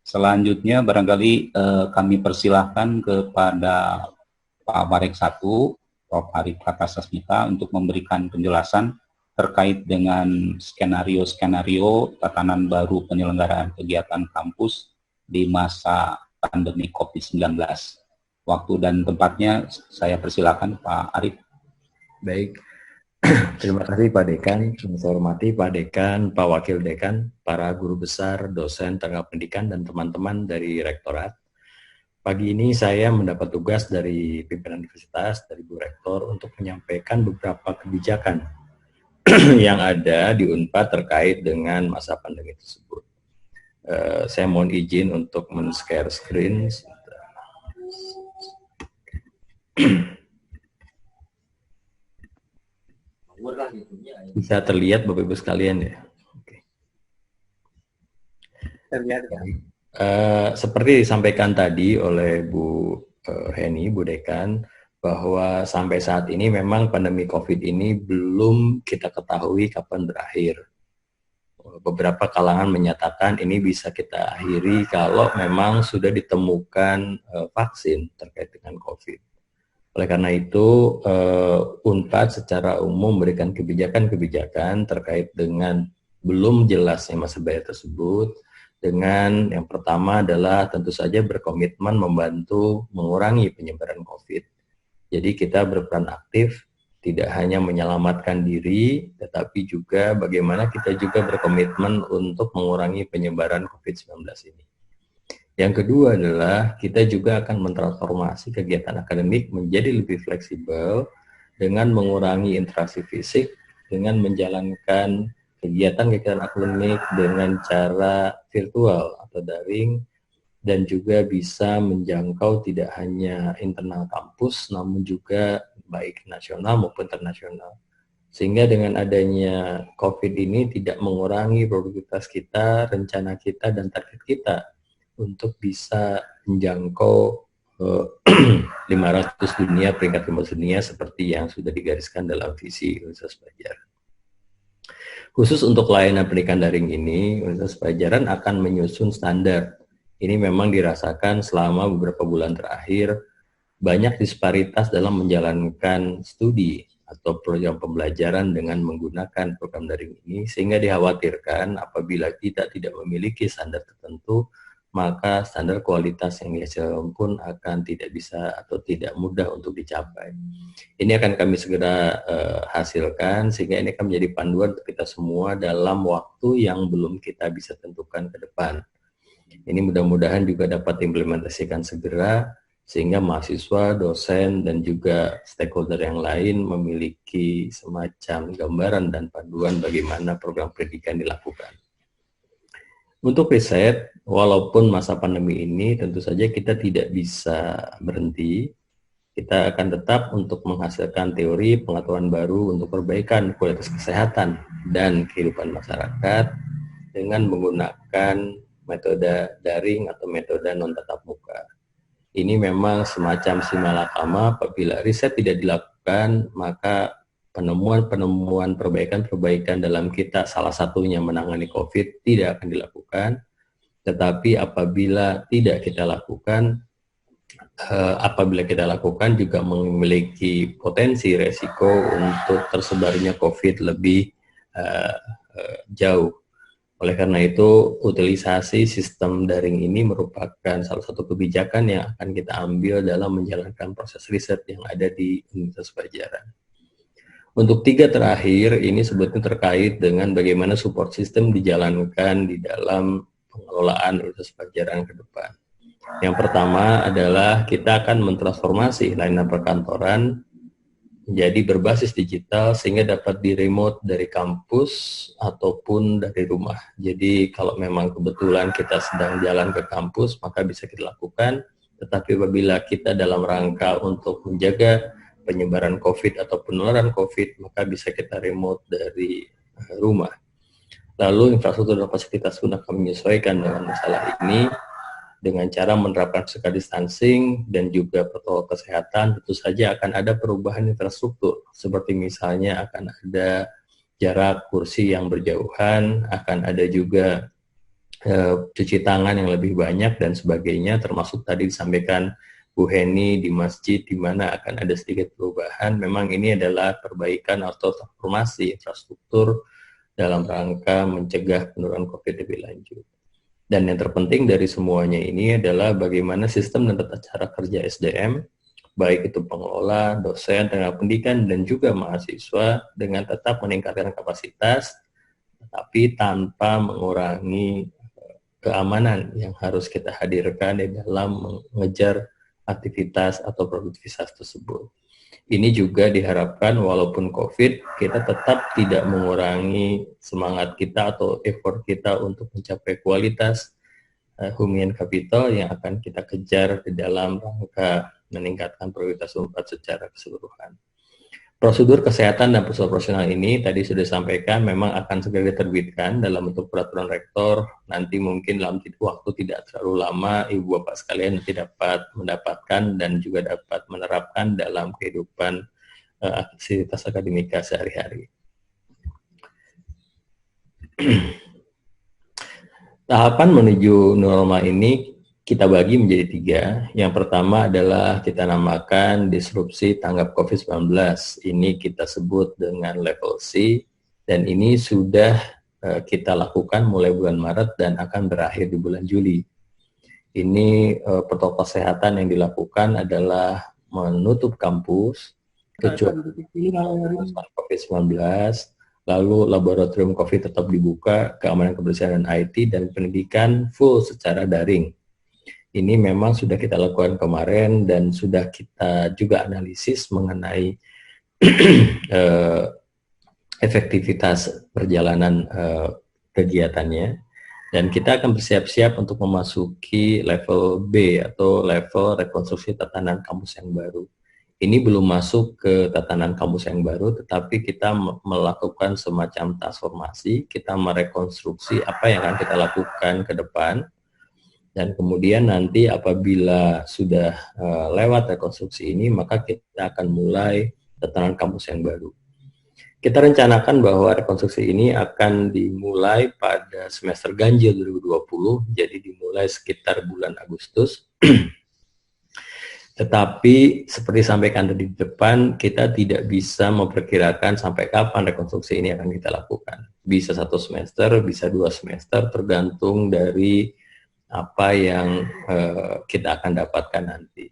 Selanjutnya barangkali kami persilahkan kepada Pak Marek 1, Prof. Arif Prakasasmita untuk memberikan penjelasan terkait dengan skenario-skenario tatanan baru penyelenggaraan kegiatan kampus di masa pandemi COVID-19. Waktu dan tempatnya saya persilakan Pak Arif. Baik, terima kasih Pak Dekan, saya hormati Pak Dekan, Pak Wakil Dekan, para guru besar, dosen, tenaga pendidikan, dan teman-teman dari Rektorat. Pagi ini saya mendapat tugas dari pimpinan universitas, dari Bu Rektor, untuk menyampaikan beberapa kebijakan yang ada di Unpad terkait dengan masa pandemi tersebut. Saya mohon izin untuk men-share screen. Bisa terlihat Bapak Ibu sekalian ya? Oke. Terlihat ya. Seperti disampaikan tadi oleh Bu Heni, Bu Dekan, bahwa sampai saat ini memang pandemi COVID ini belum kita ketahui kapan berakhir. Beberapa kalangan menyatakan ini bisa kita akhiri kalau memang sudah ditemukan vaksin terkait dengan COVID. Oleh karena itu, Unpad secara umum memberikan kebijakan-kebijakan terkait dengan belum jelasnya masa bahaya tersebut, dengan yang pertama adalah tentu saja berkomitmen membantu mengurangi penyebaran COVID. Jadi kita berperan aktif, tidak hanya menyelamatkan diri, tetapi juga bagaimana kita juga berkomitmen untuk mengurangi penyebaran COVID-19 ini. Yang kedua adalah kita juga akan mentransformasi kegiatan akademik menjadi lebih fleksibel dengan mengurangi interaksi fisik, dengan menjalankan kegiatan-kegiatan akademik dengan cara virtual atau daring, dan juga bisa menjangkau tidak hanya internal kampus, namun juga baik nasional maupun internasional. Sehingga dengan adanya COVID ini tidak mengurangi produktivitas kita, rencana kita, dan target kita untuk bisa menjangkau 500 dunia, peringkat 500 dunia seperti yang sudah digariskan dalam visi Universitas Padjadjaran. Khusus untuk layanan pendidikan daring ini, Universitas Padjadjaran akan menyusun standar. Ini memang dirasakan selama beberapa bulan terakhir, banyak disparitas dalam menjalankan studi atau program pembelajaran dengan menggunakan program daring ini, sehingga dikhawatirkan apabila kita tidak memiliki standar tertentu, maka standar kualitas yang dihasilkan pun akan tidak bisa atau tidak mudah untuk dicapai. Ini akan kami segera hasilkan, sehingga ini akan menjadi panduan untuk kita semua dalam waktu yang belum kita bisa tentukan ke depan. Ini mudah-mudahan juga dapat diimplementasikan segera, sehingga mahasiswa, dosen, dan juga stakeholder yang lain memiliki semacam gambaran dan panduan bagaimana program pendidikan dilakukan. Untuk riset, walaupun masa pandemi ini tentu saja kita tidak bisa berhenti, kita akan tetap untuk menghasilkan teori pengetahuan baru untuk perbaikan kualitas kesehatan dan kehidupan masyarakat dengan menggunakan metode daring atau metode non-tatap muka. Ini memang semacam simalakama, apabila riset tidak dilakukan, maka penemuan-penemuan perbaikan-perbaikan dalam kita, salah satunya menangani COVID, tidak akan dilakukan. Tetapi apabila tidak kita lakukan, juga memiliki potensi resiko untuk tersebarnya COVID lebih jauh. Oleh karena itu, utilisasi sistem daring ini merupakan salah satu kebijakan yang akan kita ambil dalam menjalankan proses riset yang ada di Universitas Padjadjaran. Untuk 3 terakhir, ini sebetulnya terkait dengan bagaimana support system dijalankan di dalam pengelolaan Universitas Padjadjaran ke depan. Yang pertama adalah kita akan mentransformasi layanan perkantoran menjadi berbasis digital sehingga dapat di-remote dari kampus ataupun dari rumah. Jadi kalau memang kebetulan kita sedang jalan ke kampus, maka bisa kita lakukan. Tetapi apabila kita dalam rangka untuk menjaga penyebaran COVID atau penularan COVID, maka bisa kita remote dari rumah. Lalu infrastruktur dan fasilitas pun akan menyesuaikan dengan masalah ini dengan cara menerapkan physical distancing dan juga protokol kesehatan. Tentu saja akan ada perubahan infrastruktur, seperti misalnya akan ada jarak kursi yang berjauhan, akan ada juga cuci tangan yang lebih banyak dan sebagainya, termasuk tadi disampaikan Bu Heni di masjid di mana akan ada sedikit perubahan. Memang ini adalah perbaikan atau transformasi infrastruktur dalam rangka mencegah penurunan COVID lebih lanjut. Dan yang terpenting dari semuanya ini adalah bagaimana sistem dan tata cara kerja SDM, baik itu pengelola, dosen, tenaga pendidikan, dan juga mahasiswa dengan tetap meningkatkan kapasitas, tetapi tanpa mengurangi keamanan yang harus kita hadirkan di dalam mengejar aktivitas atau produktivitas tersebut. Ini juga diharapkan walaupun COVID, kita tetap tidak mengurangi semangat kita atau effort kita untuk mencapai kualitas human capital yang akan kita kejar di dalam rangka meningkatkan prioritas UNPAD secara keseluruhan. Prosedur kesehatan dan prosedur profesional ini tadi sudah disampaikan memang akan segera diterbitkan dalam bentuk peraturan rektor. Nanti mungkin dalam waktu tidak terlalu lama Ibu Bapak sekalian nanti dapat mendapatkan dan juga dapat menerapkan dalam kehidupan aktivitas akademika sehari-hari. Tahapan menuju normal ini kita bagi menjadi 3. Yang pertama adalah kita namakan disrupsi tanggap COVID-19. Ini kita sebut dengan level C, dan ini sudah kita lakukan mulai bulan Maret dan akan berakhir di bulan Juli. Ini protokol kesehatan yang dilakukan adalah menutup kampus, kecuali COVID-19, lalu laboratorium COVID tetap dibuka, keamanan kebersihan dan IT, dan pendidikan full secara daring. Ini memang sudah kita lakukan kemarin dan sudah kita juga analisis mengenai efektivitas perjalanan kegiatannya, dan kita akan bersiap-siap untuk memasuki level B atau level rekonstruksi tatanan kampus yang baru. Ini belum masuk ke tatanan kampus yang baru, tetapi kita melakukan semacam transformasi, kita merekonstruksi apa yang akan kita lakukan ke depan. Dan kemudian nanti apabila sudah lewat rekonstruksi ini, maka kita akan mulai tatanan kampus yang baru. Kita rencanakan bahwa rekonstruksi ini akan dimulai pada semester ganjil 2020, jadi dimulai sekitar bulan Agustus. Tetapi seperti sampaikan tadi di depan, kita tidak bisa memperkirakan sampai kapan rekonstruksi ini akan kita lakukan. Bisa 1 semester, bisa 2 semester, tergantung dari apa yang kita akan dapatkan nanti.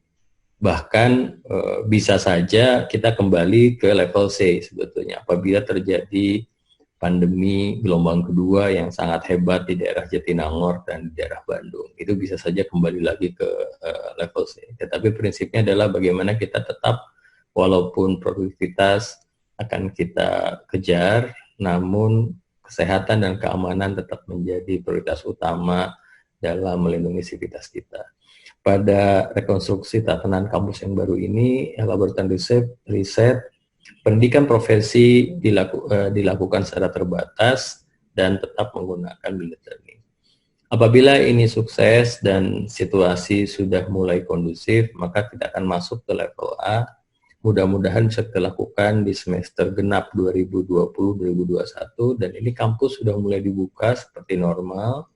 Bahkan bisa saja kita kembali ke level C sebetulnya apabila terjadi pandemi gelombang kedua yang sangat hebat di daerah Jatinangor dan di daerah Bandung. Itu bisa saja kembali lagi ke level C. Tetapi prinsipnya adalah bagaimana kita tetap walaupun produktivitas akan kita kejar, namun kesehatan dan keamanan tetap menjadi prioritas utama dalam melindungi sivitas kita. Pada rekonstruksi tatanan kampus yang baru ini, laboratorium riset pendidikan profesi dilakukan secara terbatas dan tetap menggunakan blended learning. Apabila ini sukses dan situasi sudah mulai kondusif, maka kita akan masuk ke level A. Mudah-mudahan bisa kita lakukan di semester genap 2020-2021, dan ini kampus sudah mulai dibuka seperti normal.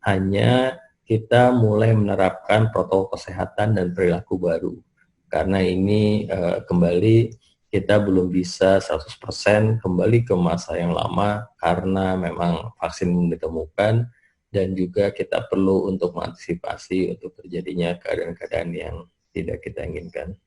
Hanya kita mulai menerapkan protokol kesehatan dan perilaku baru. Karena ini kembali kita belum bisa 100% kembali ke masa yang lama karena memang vaksin belum ditemukan, dan juga kita perlu untuk mengantisipasi untuk terjadinya keadaan-keadaan yang tidak kita inginkan.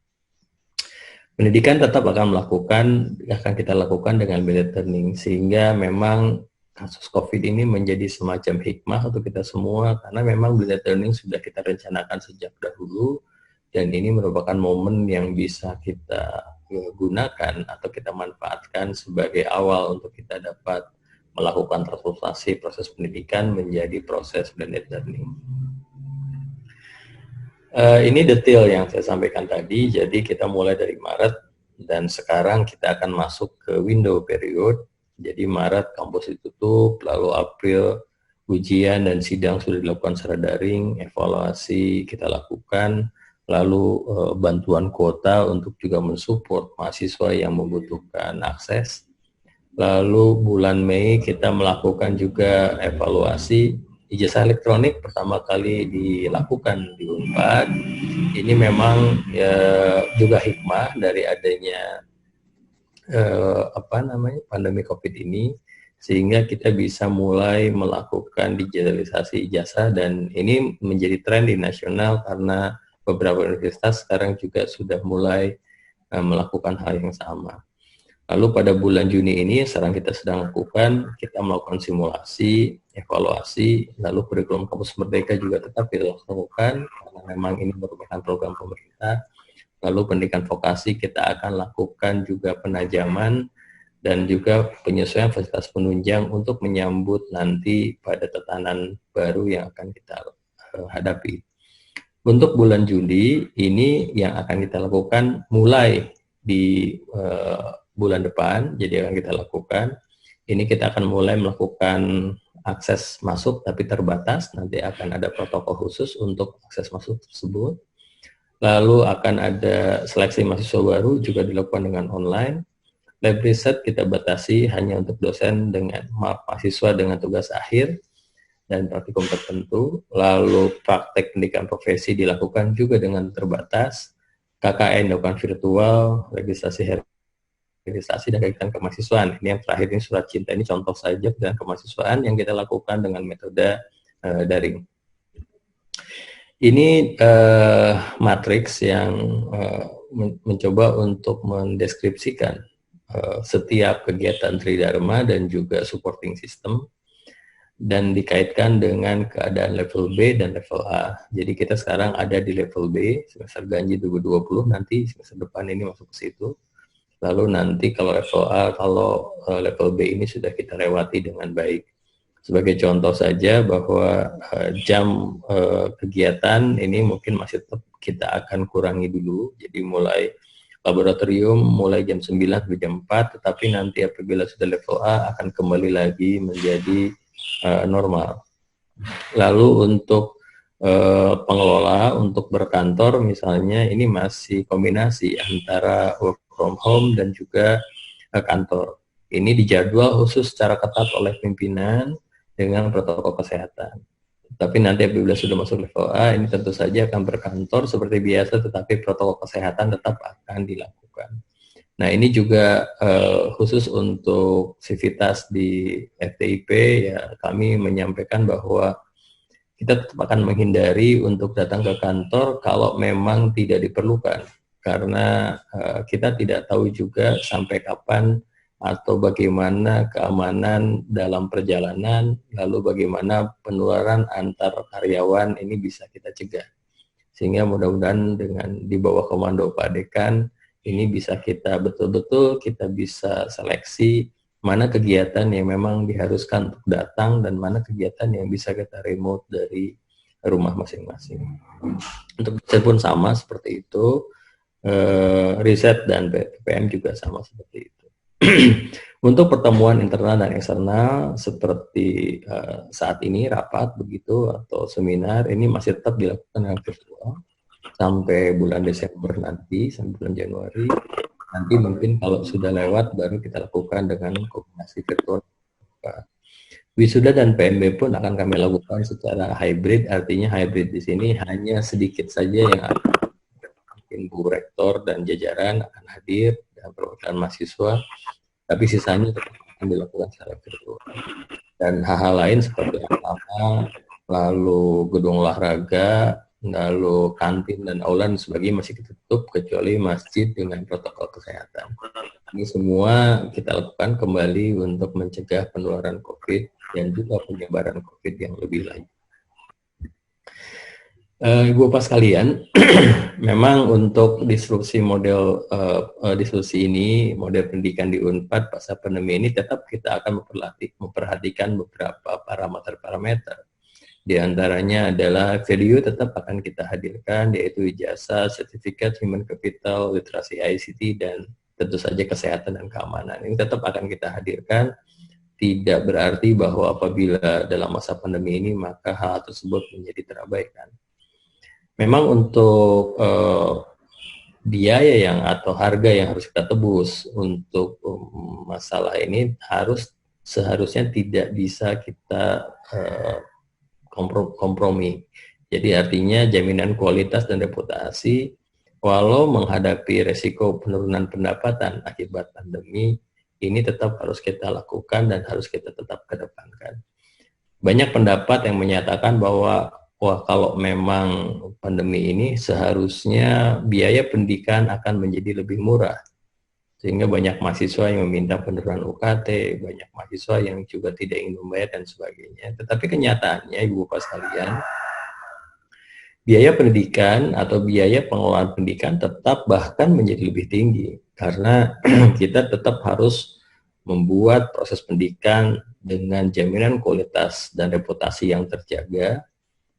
Pendidikan tetap akan kita lakukan dengan blended learning, sehingga memang kasus COVID ini menjadi semacam hikmah untuk kita semua, karena memang blended learning sudah kita rencanakan sejak dahulu, dan ini merupakan momen yang bisa kita gunakan atau kita manfaatkan sebagai awal untuk kita dapat melakukan transformasi proses pendidikan menjadi proses blended learning. Ini detail yang saya sampaikan tadi, jadi kita mulai dari Maret, dan sekarang kita akan masuk ke window period. Jadi Maret kampus ditutup, lalu April ujian dan sidang sudah dilakukan secara daring, evaluasi kita lakukan, lalu bantuan kuota untuk juga mensupport mahasiswa yang membutuhkan akses. Lalu bulan Mei kita melakukan juga evaluasi, ijazah elektronik pertama kali dilakukan di Unpad, ini memang ya, juga hikmah dari adanya pandemi COVID ini, sehingga kita bisa mulai melakukan digitalisasi ijazah, dan ini menjadi tren di nasional karena beberapa universitas sekarang juga sudah mulai melakukan hal yang sama. Lalu pada bulan Juni ini sekarang kita sedang lakukan, kita melakukan simulasi, evaluasi, lalu kurikulum Kampus Merdeka juga tetap kita lakukan karena memang ini merupakan program pemerintah. Lalu pendidikan vokasi kita akan lakukan juga penajaman dan juga penyesuaian fasilitas penunjang untuk menyambut nanti pada tatanan baru yang akan kita hadapi. Untuk bulan Juli ini yang akan kita lakukan mulai di bulan depan, jadi akan kita lakukan. Ini kita akan mulai melakukan akses masuk tapi terbatas, nanti akan ada protokol khusus untuk akses masuk tersebut. Lalu akan ada seleksi mahasiswa baru juga dilakukan dengan online. Lab riset kita batasi hanya untuk dosen dengan mahasiswa dengan tugas akhir dan praktikum tertentu. Lalu praktek pendidikan profesi dilakukan juga dengan terbatas. KKN dilakukan virtual, registrasi dan kegiatan kemahasiswaan. Ini yang terakhir, ini surat cinta, ini contoh saja dan kemahasiswaan yang kita lakukan dengan metode daring. Ini matriks yang mencoba untuk mendeskripsikan setiap kegiatan Tridharma dan juga supporting system, dan dikaitkan dengan keadaan level B dan level A. Jadi kita sekarang ada di level B, semester ganjil 2020, nanti semester depan ini masuk ke situ. Lalu nanti kalau level A, kalau level B ini sudah kita lewati dengan baik. Sebagai contoh saja bahwa jam kegiatan ini mungkin masih tetap kita akan kurangi dulu. Jadi mulai laboratorium mulai jam 9 sampai jam 4, tetapi nanti apabila sudah level A akan kembali lagi menjadi normal. Lalu untuk pengelola, untuk berkantor misalnya, ini masih kombinasi antara work from home dan juga kantor. Ini dijadwal khusus secara ketat oleh pimpinan dengan protokol kesehatan. Tapi nanti apabila sudah masuk level A, ini tentu saja akan berkantor seperti biasa, tetapi protokol kesehatan tetap akan dilakukan. Nah, ini juga khusus untuk sivitas di FTIP, ya kami menyampaikan bahwa kita tetap akan menghindari untuk datang ke kantor kalau memang tidak diperlukan, karena kita tidak tahu juga sampai kapan atau bagaimana keamanan dalam perjalanan, lalu bagaimana penularan antar karyawan ini bisa kita cegah. Sehingga mudah-mudahan dengan di bawah komando Pak Dekan, ini bisa kita betul-betul kita bisa seleksi mana kegiatan yang memang diharuskan untuk datang dan mana kegiatan yang bisa kita remote dari rumah masing-masing. Untuk riset pun sama seperti itu, riset dan PPM juga sama seperti itu. Untuk pertemuan internal dan eksternal seperti saat ini rapat begitu atau seminar, ini masih tetap dilakukan dengan virtual sampai bulan Desember nanti, sampai bulan Januari. Nanti mungkin kalau sudah lewat baru kita lakukan dengan kombinasi virtual. Wisuda dan PMB pun akan kami lakukan secara hybrid, artinya hybrid di sini hanya sedikit saja yang akan, mungkin Bu Rektor dan jajaran akan hadir dan perwakilan mahasiswa, tapi sisanya tetap akan dilakukan secara virtual. Dan hal-hal lain seperti asrama, lalu gedung olahraga, lalu kantin dan aula dan sebagainya masih ditutup kecuali masjid dengan protokol kesehatan. Ini semua kita lakukan kembali untuk mencegah penularan COVID dan juga penyebaran COVID yang lebih lanjut. Ibu Bapak sekalian, memang untuk disrupsi model diskusi ini, model pendidikan di Unpad pasca pandemi ini tetap kita akan memperhatikan beberapa parameter. Di antaranya adalah value tetap akan kita hadirkan, yaitu ijazah, sertifikat, human capital, literasi ICT, dan tentu saja kesehatan dan keamanan. Ini tetap akan kita hadirkan. Tidak berarti bahwa apabila dalam masa pandemi ini maka hal tersebut menjadi terabaikan. Memang untuk biaya yang atau harga yang harus kita tebus untuk masalah ini seharusnya tidak bisa kita kompromi. Jadi artinya jaminan kualitas dan reputasi, walau menghadapi resiko penurunan pendapatan akibat pandemi, ini tetap harus kita lakukan dan harus kita tetap kedepankan. Banyak pendapat yang menyatakan bahwa wah, kalau memang pandemi ini seharusnya biaya pendidikan akan menjadi lebih murah. Sehingga banyak mahasiswa yang meminta penurunan UKT, banyak mahasiswa yang juga tidak ingin membayar dan sebagainya. Tetapi kenyataannya, Ibu Bapak sekalian, biaya pendidikan atau biaya pengelolaan pendidikan tetap bahkan menjadi lebih tinggi. Karena kita tetap harus membuat proses pendidikan dengan jaminan kualitas dan reputasi yang terjaga.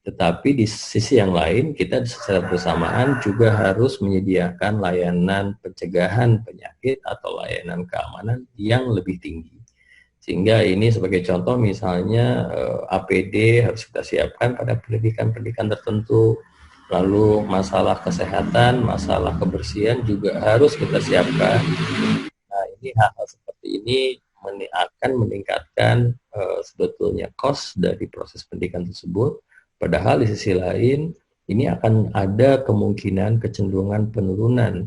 Tetapi di sisi yang lain, kita secara bersamaan juga harus menyediakan layanan pencegahan penyakit atau layanan keamanan yang lebih tinggi. Sehingga ini sebagai contoh misalnya APD harus kita siapkan pada pendidikan-pendidikan tertentu, lalu masalah kesehatan, masalah kebersihan juga harus kita siapkan. Nah, ini hal-hal seperti ini akan meningkatkan sebetulnya cost dari proses pendidikan tersebut. Padahal di sisi lain, ini akan ada kemungkinan kecenderungan penurunan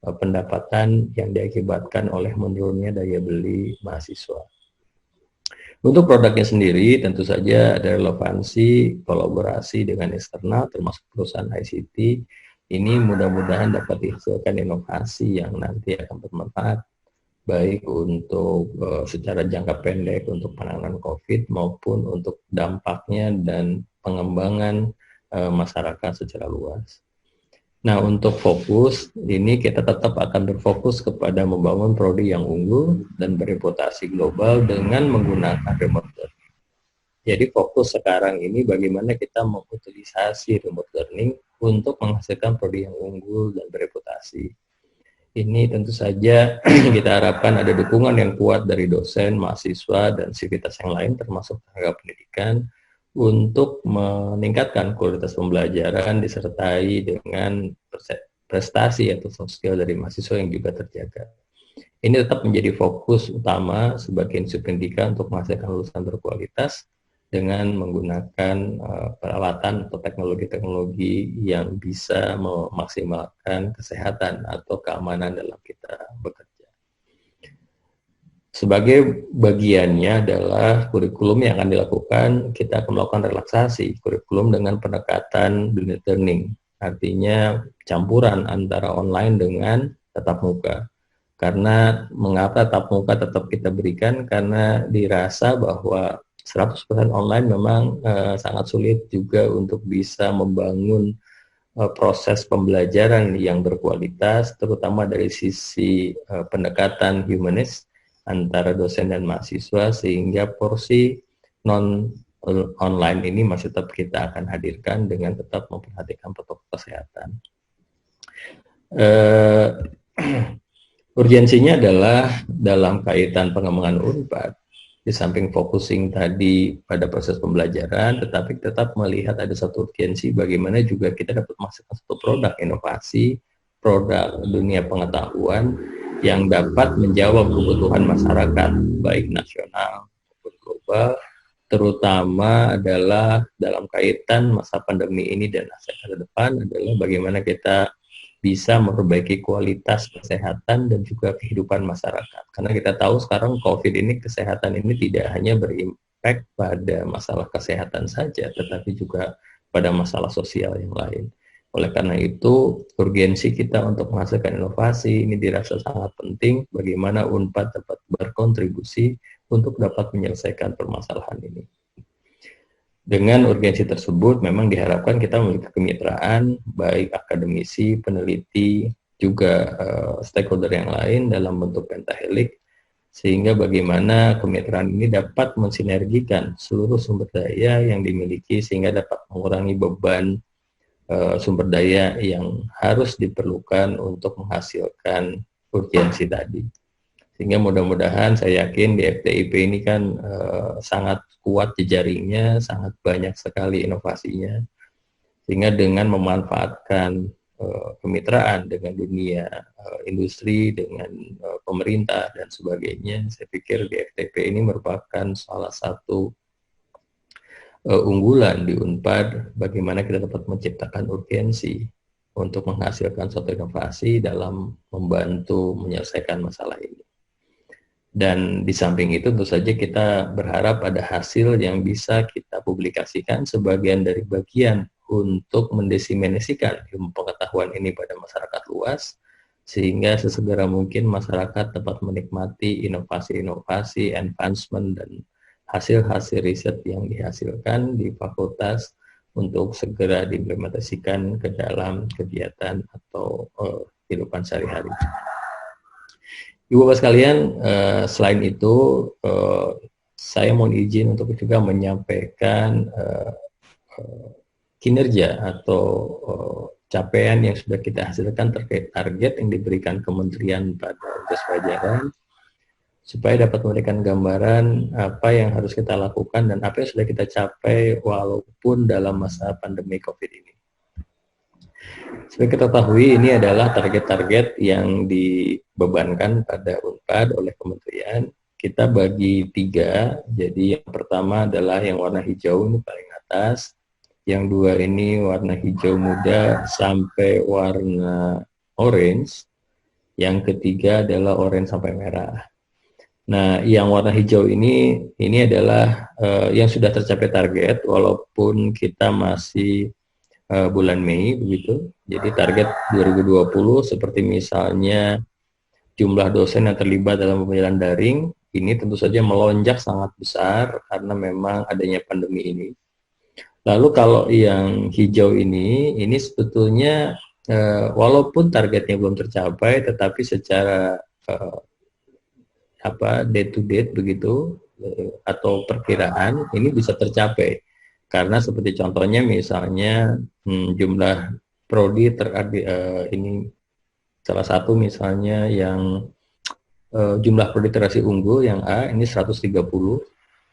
pendapatan yang diakibatkan oleh menurunnya daya beli mahasiswa. Untuk produknya sendiri, tentu saja ada relevansi kolaborasi dengan eksternal, termasuk perusahaan ICT. Ini mudah-mudahan dapat dihasilkan inovasi yang nanti akan bermanfaat, baik untuk secara jangka pendek untuk penanganan COVID maupun untuk dampaknya dan pengembangan masyarakat secara luas. Nah, untuk fokus, ini kita tetap akan berfokus kepada membangun prodi yang unggul dan bereputasi global dengan menggunakan remote learning. Jadi fokus sekarang ini bagaimana kita mengutilisasi remote learning untuk menghasilkan prodi yang unggul dan bereputasi. Ini tentu saja kita harapkan ada dukungan yang kuat dari dosen, mahasiswa, dan sivitas yang lain termasuk tenaga pendidikan untuk meningkatkan kualitas pembelajaran disertai dengan prestasi atau soft skill dari mahasiswa yang juga terjaga. Ini tetap menjadi fokus utama sebagai institusi pendidikan untuk menghasilkan lulusan berkualitas dengan menggunakan peralatan atau teknologi-teknologi yang bisa memaksimalkan kesehatan atau keamanan dalam kita bekerja. Sebagai bagiannya adalah kurikulum yang akan dilakukan, kita akan melakukan relaksasi kurikulum dengan pendekatan blended learning, artinya campuran antara online dengan tatap muka. Karena mengapa tatap muka tetap kita berikan? Karena dirasa bahwa 100% online memang sangat sulit juga untuk bisa membangun proses pembelajaran yang berkualitas, terutama dari sisi pendekatan humanis antara dosen dan mahasiswa, sehingga porsi non-online ini masih tetap kita akan hadirkan dengan tetap memperhatikan protokol kesehatan. Urgensinya adalah dalam kaitan pengembangan Unpad, di samping focusing tadi pada proses pembelajaran, tetapi tetap melihat ada satu urgensi bagaimana juga kita dapat menghasilkan satu produk inovasi, produk dunia pengetahuan yang dapat menjawab kebutuhan masyarakat, baik nasional maupun global, terutama adalah dalam kaitan masa pandemi ini dan masa ke depan adalah bagaimana kita bisa memperbaiki kualitas kesehatan dan juga kehidupan masyarakat. Karena kita tahu sekarang COVID ini, kesehatan ini tidak hanya berimpact pada masalah kesehatan saja, tetapi juga pada masalah sosial yang lain. Oleh karena itu, urgensi kita untuk menghasilkan inovasi ini dirasa sangat penting bagaimana Unpad dapat berkontribusi untuk dapat menyelesaikan permasalahan ini. Dengan urgensi tersebut, memang diharapkan kita memiliki kemitraan, baik akademisi, peneliti, juga stakeholder yang lain dalam bentuk pentahelix, sehingga bagaimana kemitraan ini dapat mensinergikan seluruh sumber daya yang dimiliki, sehingga dapat mengurangi beban sumber daya yang harus diperlukan untuk menghasilkan urgensi tadi. Sehingga mudah-mudahan saya yakin di FTIP ini kan sangat kuat jejaringnya, sangat banyak sekali inovasinya. Sehingga dengan memanfaatkan kemitraan dengan dunia industri, dengan pemerintah dan sebagainya, saya pikir di FTP ini merupakan salah satu unggulan di Unpad, bagaimana kita dapat menciptakan urgensi untuk menghasilkan suatu inovasi dalam membantu menyelesaikan masalah ini. Dan di samping itu tentu saja kita berharap ada hasil yang bisa kita publikasikan sebagian dari bagian untuk mendiseminasikan ilmu pengetahuan ini pada masyarakat luas, sehingga sesegera mungkin masyarakat dapat menikmati inovasi-inovasi, advancement, dan hasil-hasil riset yang dihasilkan di fakultas untuk segera diimplementasikan ke dalam kegiatan atau kehidupan sehari-hari. Ibu Bapak sekalian, selain itu saya mohon izin untuk juga menyampaikan kinerja atau capaian yang sudah kita hasilkan terkait target yang diberikan kementerian pada Jas Pajajaran, supaya dapat memberikan gambaran apa yang harus kita lakukan dan apa yang sudah kita capai walaupun dalam masa pandemi COVID ini. Seperti kita ketahui, ini adalah target-target yang dibebankan pada Unpad oleh kementerian. Kita bagi 3, jadi yang pertama adalah yang warna hijau, ini paling atas. Yang 2 ini warna hijau muda sampai warna orange. Yang ketiga adalah orange sampai merah. Nah, yang warna hijau ini adalah yang sudah tercapai target, walaupun kita masih bulan Mei begitu. Jadi target 2020 seperti misalnya jumlah dosen yang terlibat dalam pembelajaran daring ini tentu saja melonjak sangat besar karena memang adanya pandemi ini. Lalu kalau yang hijau ini sebetulnya walaupun targetnya belum tercapai, tetapi secara day to date begitu atau perkiraan ini bisa tercapai. Karena seperti contohnya misalnya jumlah prodi ini salah satu misalnya yang jumlah prodi terasi unggul yang A ini 130,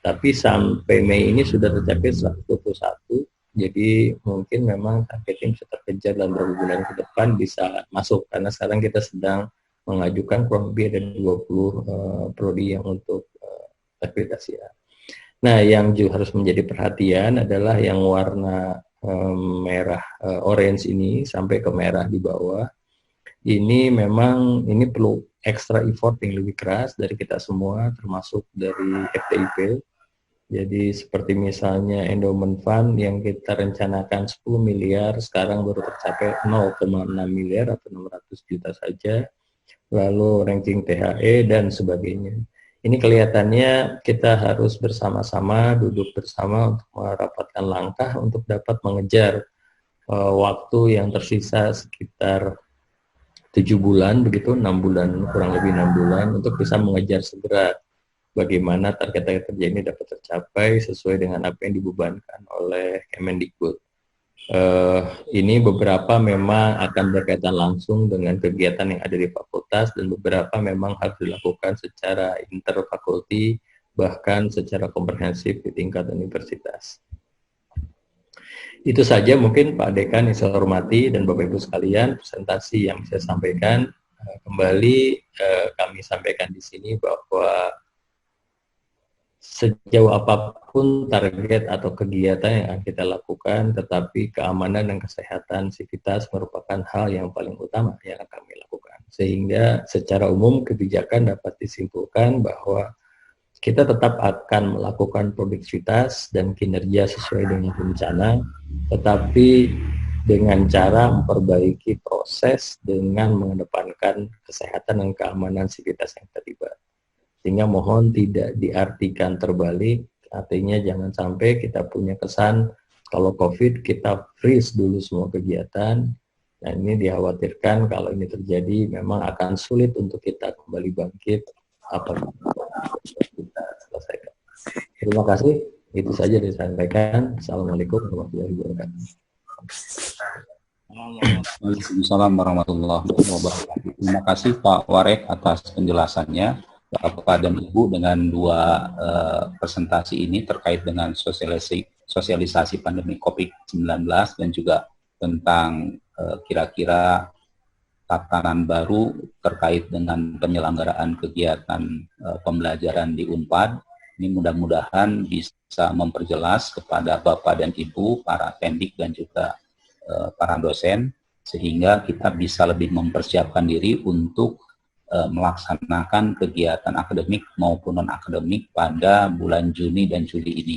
tapi sampai Mei ini sudah tercapai 121. Jadi mungkin memang targetnya bisa terkejar dalam beberapa bulan ke depan bisa masuk, karena sekarang kita sedang mengajukan kurang lebih ada 20 prodi yang untuk akreditasi ya. Nah, yang juga harus menjadi perhatian adalah yang warna merah orange ini sampai ke merah di bawah. Ini memang perlu extra effort yang lebih keras dari kita semua, termasuk dari FTIP. Jadi seperti misalnya endowment fund yang kita rencanakan 10 miliar, sekarang baru tercapai 0,6 miliar atau 600 juta saja. Lalu ranking THE dan sebagainya. Ini kelihatannya kita harus bersama-sama, duduk bersama untuk merapatkan langkah untuk dapat mengejar waktu yang tersisa sekitar 7 bulan, begitu, 6 bulan, kurang lebih 6 bulan, untuk bisa mengejar segera bagaimana target-target kerja ini dapat tercapai sesuai dengan apa yang dibebankan oleh Kemendikbud. Ini beberapa memang akan berkaitan langsung dengan kegiatan yang ada di fakultas dan beberapa memang harus dilakukan secara interfakulti bahkan secara komprehensif di tingkat universitas. Itu saja mungkin Pak Dekan yang saya hormati dan Bapak Ibu sekalian presentasi yang saya sampaikan. Kembali kami sampaikan di sini bahwa sejauh apapun target atau kegiatan yang akan kita lakukan, tetapi keamanan dan kesehatan sivitas merupakan hal yang paling utama yang akan kami lakukan. Sehingga secara umum kebijakan dapat disimpulkan bahwa kita tetap akan melakukan produktivitas dan kinerja sesuai dengan rencana, tetapi dengan cara memperbaiki proses dengan mengedepankan kesehatan dan keamanan sivitas yang terlibat. Sehingga mohon tidak diartikan terbalik, artinya jangan sampai kita punya kesan kalau COVID kita freeze dulu semua kegiatan. Nah, ini dikhawatirkan kalau ini terjadi memang akan sulit untuk kita kembali bangkit apabila kita selesaikan. Terima kasih, itu saja disampaikan. Assalamualaikum warahmatullahi wabarakatuh. Waalaikumsalam warahmatullahi wabarakatuh. Terima kasih Pak Warek atas penjelasannya. Bapak dan Ibu, dengan 2 presentasi ini terkait dengan sosialisasi pandemi COVID-19 dan juga tentang kira-kira tatanan baru terkait dengan penyelenggaraan kegiatan pembelajaran di Unpad. Ini mudah-mudahan bisa bisa memperjelas kepada Bapak dan Ibu, para pendik dan juga para dosen, sehingga kita bisa lebih mempersiapkan diri untuk melaksanakan kegiatan akademik maupun non-akademik pada bulan Juni dan Juli ini.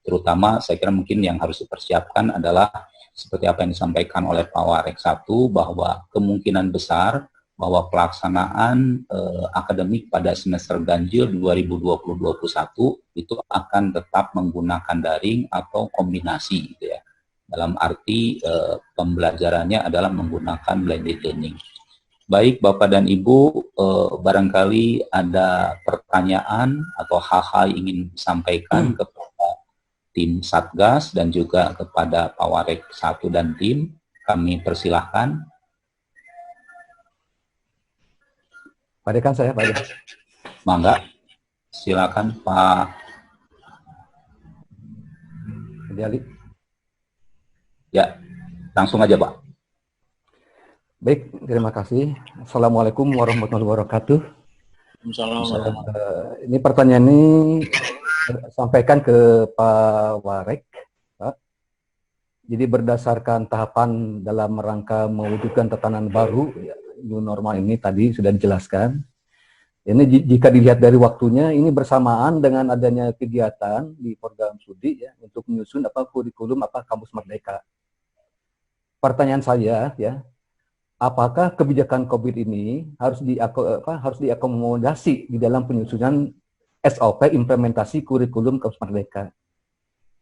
Terutama saya kira mungkin yang harus dipersiapkan adalah seperti apa yang disampaikan oleh Pak Warek 1, bahwa kemungkinan besar bahwa pelaksanaan akademik pada semester ganjil 2020-2021 itu akan tetap menggunakan daring atau kombinasi gitu ya. Dalam arti pembelajarannya adalah menggunakan blended learning. Baik Bapak dan Ibu, barangkali ada pertanyaan atau hal-hal yang ingin disampaikan kepada tim Satgas dan juga kepada Pak Warek 1 dan tim, kami persilahkan. Pak Dekan, saya Pak Dekan. Mangga, silakan Pak Diali. Ya, langsung aja Pak. Baik, terima kasih. Assalamualaikum warahmatullahi wabarakatuh. Assalamualaikum. Ini pertanyaan ini sampaikan ke Pak Warek, Pak. Jadi berdasarkan tahapan dalam rangka mewujudkan tatanan baru, ya, new normal ini tadi sudah dijelaskan. Ini jika dilihat dari waktunya, ini bersamaan dengan adanya kegiatan di program studi ya untuk menyusun kurikulum kampus merdeka. Pertanyaan saya ya, apakah kebijakan COVID ini harus diakomodasi di dalam penyusunan SOP implementasi kurikulum kampus merdeka?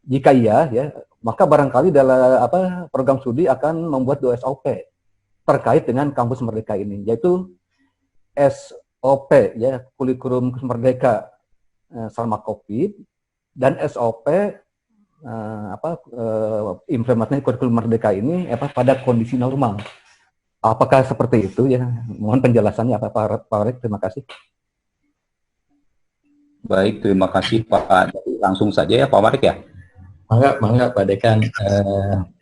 Jika iya ya, maka barangkali dalam program studi akan membuat 2 SOP terkait dengan kampus merdeka ini, yaitu SOP ya kurikulum kampus merdeka selama COVID dan SOP implementasi kurikulum merdeka ini pada kondisi normal. Apakah seperti itu ya? Mohon penjelasannya Pak Warek, terima kasih. Baik, terima kasih Pak. Langsung saja ya Pak Warek ya. Mangga Pak Dekan.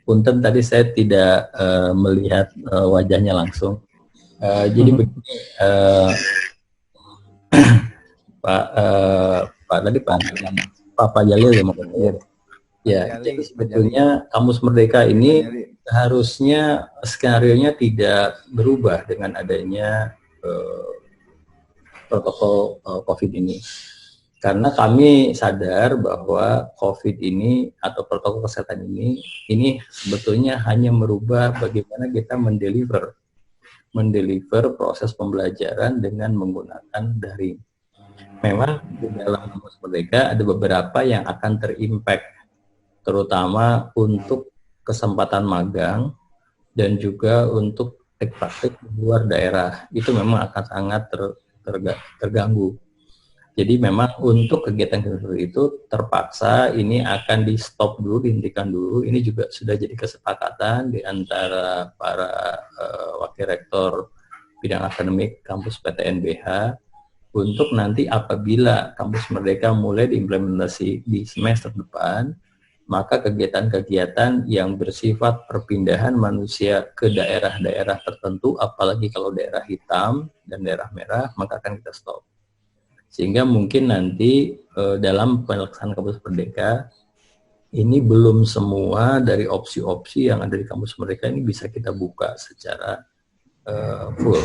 Punten tadi saya tidak melihat wajahnya langsung. Jadi begini, Pak Jalil ya mungkin. Ya, jadi sebetulnya kampus merdeka ini harusnya skenario-nya tidak berubah dengan adanya protokol COVID ini. Karena kami sadar bahwa COVID ini atau protokol kesehatan ini sebetulnya hanya merubah bagaimana kita mendeliver proses pembelajaran dengan menggunakan daring. Memang di dalam kampus merdeka ada beberapa yang akan terimpact, terutama untuk kesempatan magang dan juga untuk praktik di luar daerah. Itu memang akan sangat terganggu. Jadi memang untuk kegiatan seperti itu terpaksa ini akan di stop dulu, dihentikan dulu. Ini juga sudah jadi kesepakatan di antara para wakil rektor bidang akademik kampus PTNBH untuk nanti apabila kampus merdeka mulai diimplementasi di semester depan, maka kegiatan-kegiatan yang bersifat perpindahan manusia ke daerah-daerah tertentu, apalagi kalau daerah hitam dan daerah merah, maka akan kita stop. Sehingga mungkin nanti dalam pelaksanaan kampus merdeka ini belum semua dari opsi-opsi yang ada di kampus merdeka ini bisa kita buka secara full.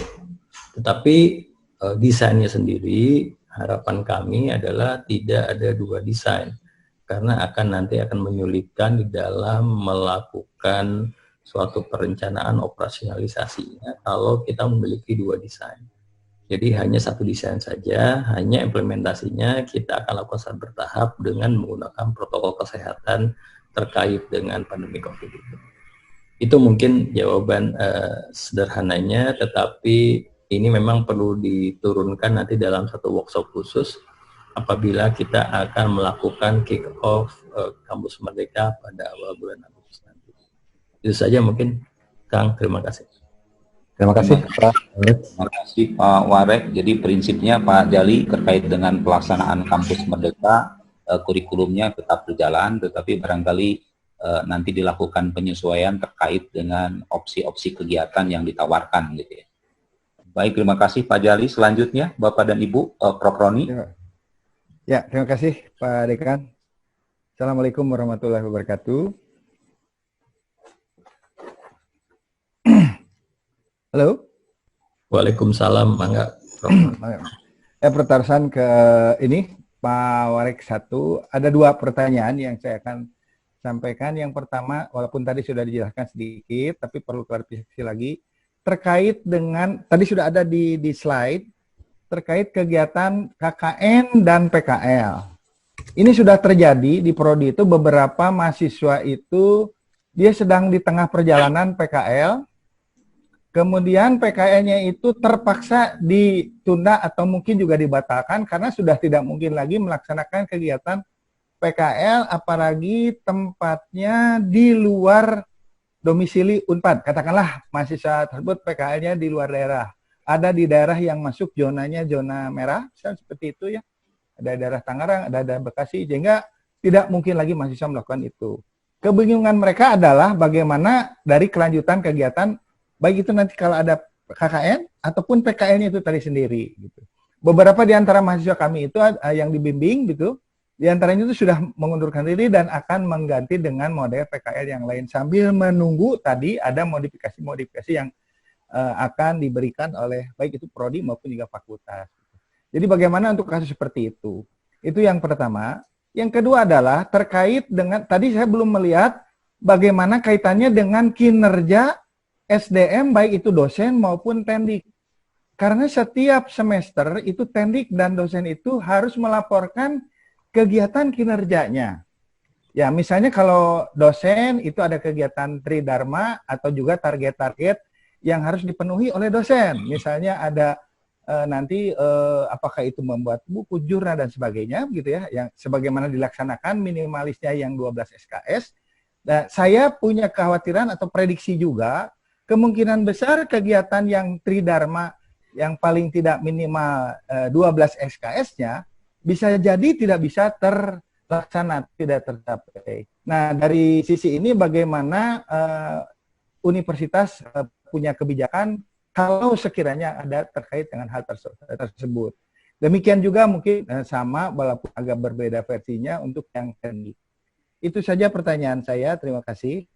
Tetapi desainnya sendiri, harapan kami adalah tidak ada 2 desain, karena nanti akan menyulitkan di dalam melakukan suatu perencanaan operasionalisasinya kalau kita memiliki 2 desain. Jadi hanya 1 desain saja, hanya implementasinya kita akan lakukan secara bertahap dengan menggunakan protokol kesehatan terkait dengan pandemi COVID itu. Itu mungkin jawaban sederhananya, tetapi ini memang perlu diturunkan nanti dalam satu workshop khusus apabila kita akan melakukan kick off kampus merdeka pada awal bulan Agustus nanti. Itu saja mungkin, Kang. Terima kasih. Terima kasih Pak. Terima kasih Pak Warek. Jadi prinsipnya Pak Jali terkait dengan pelaksanaan kampus merdeka, kurikulumnya tetap berjalan, tetapi barangkali nanti dilakukan penyesuaian terkait dengan opsi-opsi kegiatan yang ditawarkan gitu ya. Baik, terima kasih Pak Jali. Selanjutnya Bapak dan Ibu, Prof. Roni. Ya, terima kasih Pak Dekan. Assalamualaikum warahmatullahi wabarakatuh. Halo. Waalaikumsalam, Mangga. Pertaruhan ke ini Pak Warek 1, ada 2 pertanyaan yang saya akan sampaikan. Yang pertama, walaupun tadi sudah dijelaskan sedikit, tapi perlu klarifikasi lagi terkait dengan tadi sudah ada di slide terkait kegiatan KKN dan PKL. Ini sudah terjadi di prodi itu, beberapa mahasiswa itu dia sedang di tengah perjalanan PKL, kemudian PKL-nya itu terpaksa ditunda atau mungkin juga dibatalkan karena sudah tidak mungkin lagi melaksanakan kegiatan PKL, apalagi tempatnya di luar domisili Unpad. Katakanlah mahasiswa tersebut PKL-nya di luar daerah, ada di daerah yang masuk zonanya zona merah, misalnya seperti itu ya. Ada daerah Tangerang, ada daerah Bekasi, sehingga tidak mungkin lagi mahasiswa melakukan itu. Kebingungan mereka adalah bagaimana dari kelanjutan kegiatan, baik itu nanti kalau ada KKN ataupun PKL-nya itu tadi sendiri. Gitu. Beberapa di antara mahasiswa kami itu yang dibimbing, gitu, di antaranya itu sudah mengundurkan diri dan akan mengganti dengan model PKL yang lain sambil menunggu tadi ada modifikasi-modifikasi yang akan diberikan oleh baik itu prodi maupun juga fakultas. Jadi bagaimana untuk kasus seperti itu? Itu yang pertama. Yang kedua adalah terkait dengan, tadi saya belum melihat bagaimana kaitannya dengan kinerja SDM, baik itu dosen maupun tendik. Karena setiap semester itu tendik dan dosen itu harus melaporkan kegiatan kinerjanya. Ya, misalnya kalau dosen itu ada kegiatan tridharma atau juga target-target yang harus dipenuhi oleh dosen. Misalnya ada nanti apakah itu membuat buku, jurnal dan sebagainya gitu ya, yang sebagaimana dilaksanakan minimalisnya yang 12 SKS. Nah, saya punya kekhawatiran atau prediksi juga kemungkinan besar kegiatan yang tridharma yang paling tidak minimal 12 SKS-nya bisa jadi tidak bisa terlaksana, tidak tercapai. Nah, dari sisi ini bagaimana universitas punya kebijakan kalau sekiranya ada terkait dengan hal tersebut. Demikian juga mungkin sama walaupun agak berbeda versinya untuk yang teknik. Itu saja pertanyaan saya. Terima kasih.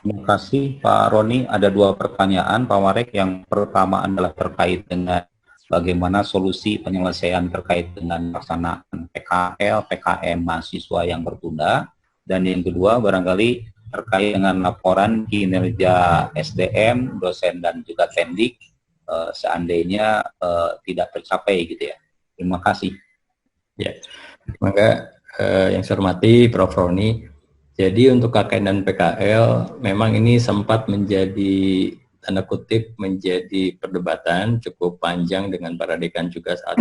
Terima kasih Pak Roni. Ada 2 pertanyaan Pak Warek. Yang pertama adalah terkait dengan bagaimana solusi penyelesaian terkait dengan pelaksanaan PKL, PKM mahasiswa yang tertunda. Dan yang kedua barangkali terkait dengan laporan kinerja SDM, dosen dan juga tendik seandainya tidak tercapai gitu ya. Terima kasih. Ya, maka yang saya hormati Prof. Roni, jadi untuk KKN dan PKL memang ini sempat menjadi tanda kutip menjadi perdebatan cukup panjang dengan para dekan juga saat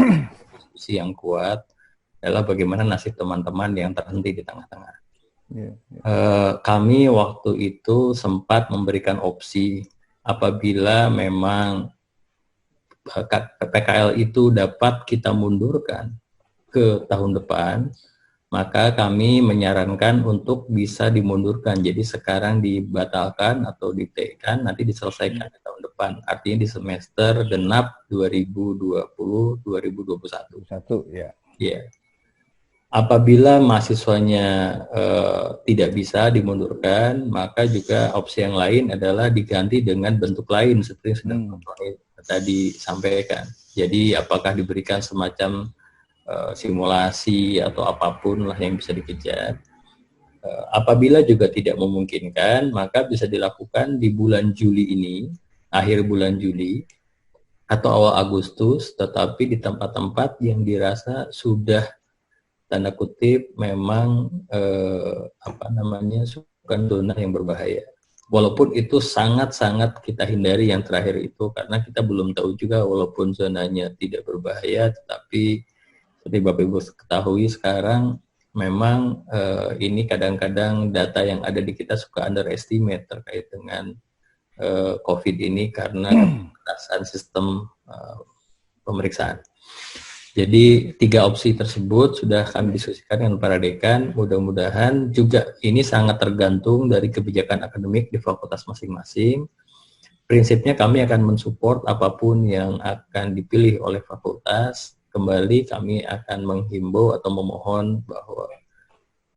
diskusi yang kuat adalah bagaimana nasib teman-teman yang terhenti di tengah-tengah. Kami waktu itu sempat memberikan opsi apabila memang PKL itu dapat kita mundurkan ke tahun depan, maka kami menyarankan untuk bisa dimundurkan. Jadi sekarang dibatalkan atau ditekan, nanti diselesaikan di tahun depan. Artinya di semester genap 2020-2021. Ya. Ya. Apabila mahasiswanya tidak bisa dimundurkan, maka juga opsi yang lain adalah diganti dengan bentuk lain seperti yang sudah tadi sampaikan. Jadi apakah diberikan semacam simulasi atau apapun lah yang bisa dikejar. Apabila juga tidak memungkinkan, maka bisa dilakukan di bulan Juli ini, akhir bulan Juli atau awal Agustus, tetapi di tempat-tempat yang dirasa sudah tanda kutip memang bukan zona yang berbahaya. Walaupun itu sangat-sangat kita hindari yang terakhir itu karena kita belum tahu juga walaupun zonanya tidak berbahaya, tetapi seperti Bapak Ibu ketahui sekarang memang ini kadang-kadang data yang ada di kita suka underestimate terkait dengan COVID ini karena keterbatasan sistem pemeriksaan. Jadi 3 opsi tersebut sudah kami diskusikan dengan para dekan. Mudah-mudahan juga ini sangat tergantung dari kebijakan akademik di fakultas masing-masing. Prinsipnya kami akan mensupport apapun yang akan dipilih oleh fakultas. Kembali kami akan menghimbau atau memohon bahwa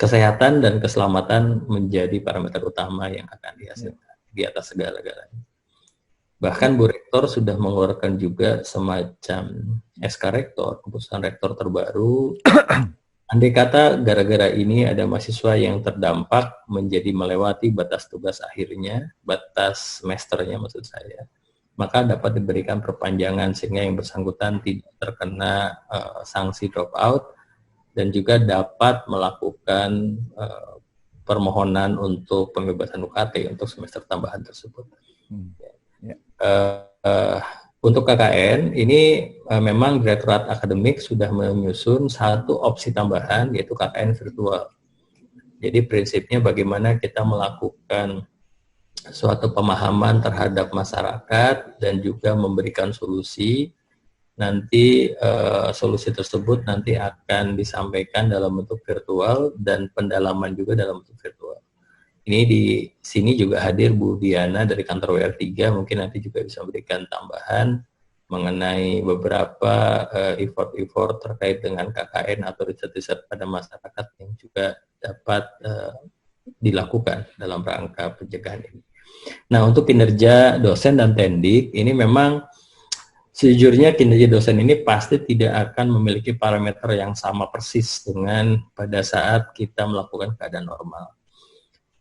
kesehatan dan keselamatan menjadi parameter utama yang akan dihasilkan di atas segala-galanya. Bahkan Bu Rektor sudah mengeluarkan juga semacam SK Rektor, keputusan Rektor terbaru. Andai kata gara-gara ini ada mahasiswa yang terdampak menjadi melewati batas tugas akhirnya, batas semesternya maksud saya, maka dapat diberikan perpanjangan sehingga yang bersangkutan tidak terkena sanksi drop out dan juga dapat melakukan permohonan untuk pembebasan UKT untuk semester tambahan tersebut. Untuk KKN ini memang Direktorat Akademik sudah menyusun satu opsi tambahan yaitu KKN virtual. Jadi prinsipnya bagaimana kita melakukan suatu pemahaman terhadap masyarakat dan juga memberikan solusi. Nanti solusi tersebut nanti akan disampaikan dalam bentuk virtual dan pendalaman juga dalam bentuk virtual. Ini di sini juga hadir Bu Diana dari kantor WR3, mungkin nanti juga bisa memberikan tambahan mengenai beberapa effort-effort terkait dengan KKN atau riset-riset pada masyarakat yang juga dapat dilakukan dalam rangka pencegahan ini. Nah, untuk kinerja dosen dan tendik, ini memang sejujurnya kinerja dosen ini pasti tidak akan memiliki parameter yang sama persis dengan pada saat kita melakukan keadaan normal.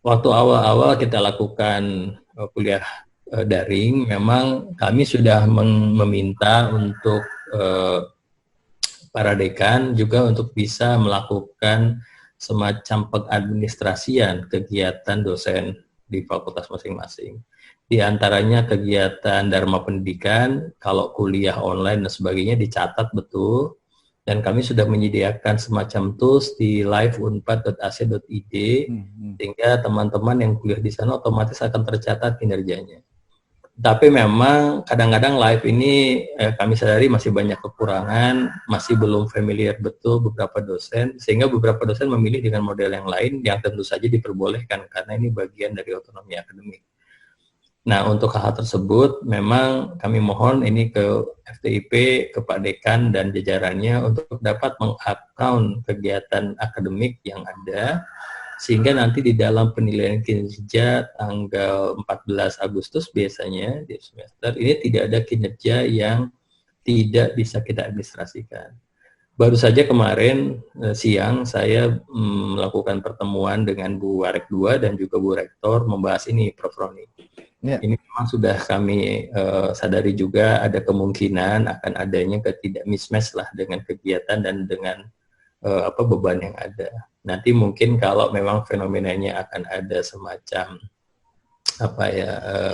Waktu awal-awal kita lakukan kuliah daring, memang kami sudah meminta untuk para dekan juga untuk bisa melakukan semacam pengadministrasian kegiatan dosen di fakultas masing-masing. Di antaranya kegiatan Dharma Pendidikan, kalau kuliah online dan sebagainya dicatat betul, dan kami sudah menyediakan semacam tools di live.unpad.ac.id sehingga teman-teman yang kuliah di sana otomatis akan tercatat kinerjanya. Tapi memang kadang-kadang live ini kami sadari masih banyak kekurangan, masih belum familiar betul beberapa dosen, sehingga beberapa dosen memilih dengan model yang lain yang tentu saja diperbolehkan karena ini bagian dari otonomi akademik. Nah, untuk hal tersebut memang kami mohon ini ke FTIP, ke Pak Dekan dan jajarannya untuk dapat meng-account kegiatan akademik yang ada, sehingga nanti di dalam penilaian kinerja tanggal 14 Agustus biasanya di semester ini tidak ada kinerja yang tidak bisa kita administrasikan. Baru saja kemarin siang saya melakukan pertemuan dengan Bu Warek 2 dan juga Bu Rektor membahas ini, Prof. Roni. Ya. Ini memang sudah kami sadari juga ada kemungkinan akan adanya ketidak mismatch lah dengan kegiatan dan dengan beban yang ada. Nanti mungkin kalau memang fenomenanya akan ada semacam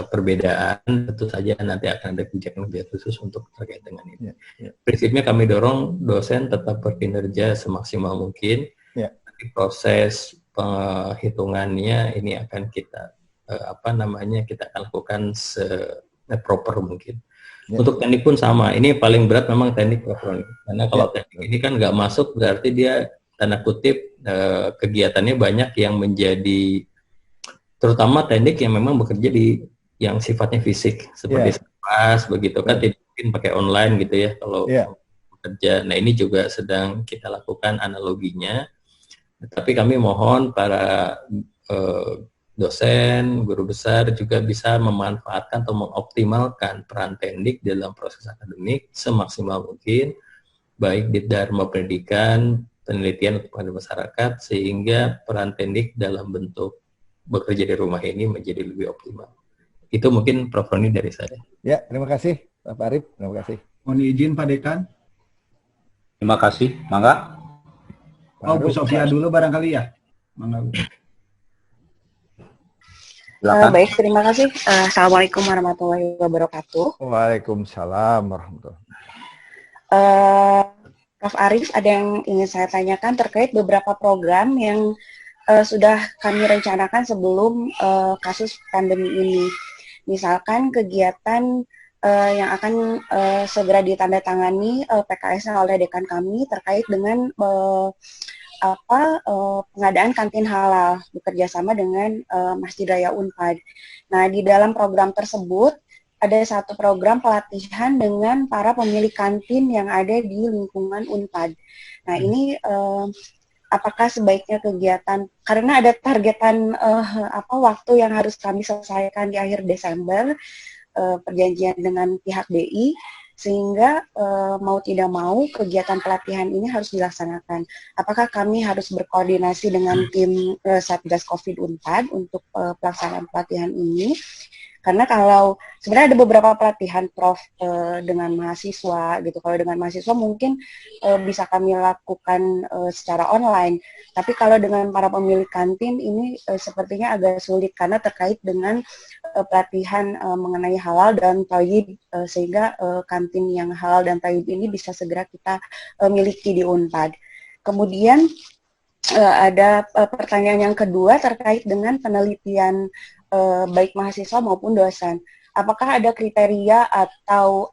perbedaan, tentu saja nanti akan ada kebijakan khusus untuk terkait dengan ini. Ya. Prinsipnya kami dorong dosen tetap berkinerja semaksimal mungkin. Ya. Tapi proses penghitungannya ini akan kita kita akan lakukan se-proper mungkin. Ya. Untuk teknik pun sama, ini paling berat memang teknik, karena kalau teknik ini kan nggak masuk berarti dia tanda kutip kegiatannya banyak yang menjadi, terutama teknik yang memang bekerja di yang sifatnya fisik seperti kelas begitu kan, tidak mungkin pakai online gitu ya kalau bekerja. Nah, ini juga sedang kita lakukan analoginya, tapi kami mohon para dosen, guru besar juga bisa memanfaatkan atau mengoptimalkan peran teknik dalam proses akademik semaksimal mungkin, baik di Dharma Pendidikan, penelitian untuk pada masyarakat, sehingga peran teknik dalam bentuk bekerja di rumah ini menjadi lebih optimal. Itu mungkin Prof. Roni dari saya. Ya, terima kasih Pak Arif, terima kasih. Mohon izin Pak Dekan. Terima kasih, mangga. Bu Sofia dulu barangkali ya. Mangga. Baik, terima kasih. Assalamualaikum warahmatullahi wabarakatuh. Waalaikumsalam warahmatullahi Prof. Arif, ada yang ingin saya tanyakan terkait beberapa program yang sudah kami rencanakan sebelum kasus pandemi ini. Misalkan kegiatan yang akan segera ditandatangani PKS oleh dekan kami terkait dengan pengadaan kantin halal bekerja sama dengan Masjid Raya Unpad. Nah, di dalam program tersebut ada satu program pelatihan dengan para pemilik kantin yang ada di lingkungan Unpad. Nah, ini apakah sebaiknya kegiatan, karena ada targetan waktu yang harus kami selesaikan di akhir Desember, perjanjian dengan pihak BI, sehingga mau tidak mau kegiatan pelatihan ini harus dilaksanakan. Apakah kami harus berkoordinasi dengan tim Satgas Covid Unpad untuk pelaksanaan pelatihan ini? Karena kalau sebenarnya ada beberapa pelatihan Prof dengan mahasiswa gitu. Kalau dengan mahasiswa mungkin bisa kami lakukan secara online. Tapi kalau dengan para pemilik kantin ini sepertinya agak sulit karena terkait dengan pelatihan mengenai halal dan thayyib, sehingga kantin yang halal dan thayyib ini bisa segera kita miliki di Unpad. Kemudian ada pertanyaan yang kedua terkait dengan penelitian baik mahasiswa maupun dosen. Apakah ada kriteria atau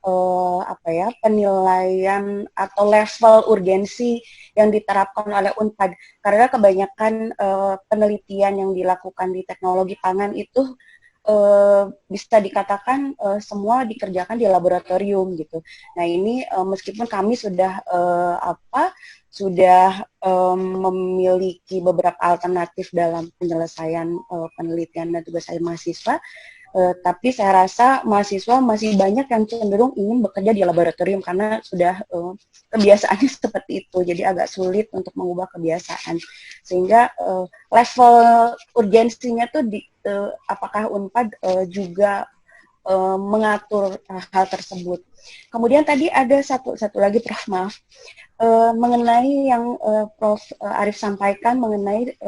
penilaian atau level urgensi yang diterapkan oleh Unpad? Karena kebanyakan penelitian yang dilakukan di teknologi pangan itu bisa dikatakan semua dikerjakan di laboratorium gitu. Nah ini meskipun kami sudah memiliki beberapa alternatif dalam penyelesaian penelitian dan tugas akhir mahasiswa, tapi saya rasa mahasiswa masih banyak yang cenderung ingin bekerja di laboratorium karena sudah kebiasaannya seperti itu, jadi agak sulit untuk mengubah kebiasaan. Sehingga level urgensinya tuh apakah Unpad juga mengatur hal tersebut. Kemudian tadi ada satu lagi Prof, maaf, mengenai yang Prof Arief sampaikan mengenai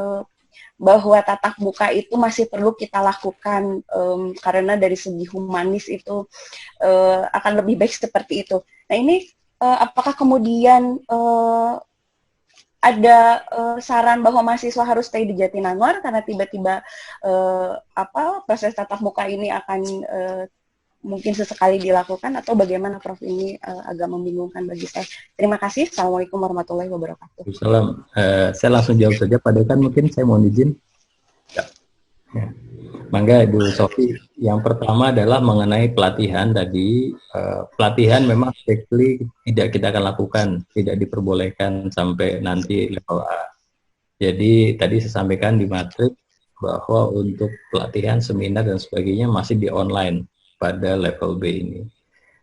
bahwa tatap muka itu masih perlu kita lakukan karena dari segi humanis itu akan lebih baik seperti itu. Nah ini apakah kemudian ada saran bahwa mahasiswa harus stay di Jatinangor karena tiba-tiba proses tatap muka ini akan mungkin sesekali dilakukan, atau bagaimana Prof? Ini agak membingungkan bagi saya. Terima kasih. Assalamualaikum warahmatullahi wabarakatuh. Salam. Saya langsung jawab saja. Pak Dekan, mungkin saya mohon izin. Ya. Mangga Ibu Sofi. Yang pertama adalah mengenai pelatihan tadi. Pelatihan memang strictly tidak kita akan lakukan, tidak diperbolehkan sampai nanti level A. Jadi tadi saya sampaikan di matrik bahwa untuk pelatihan, seminar dan sebagainya masih di online pada level B ini.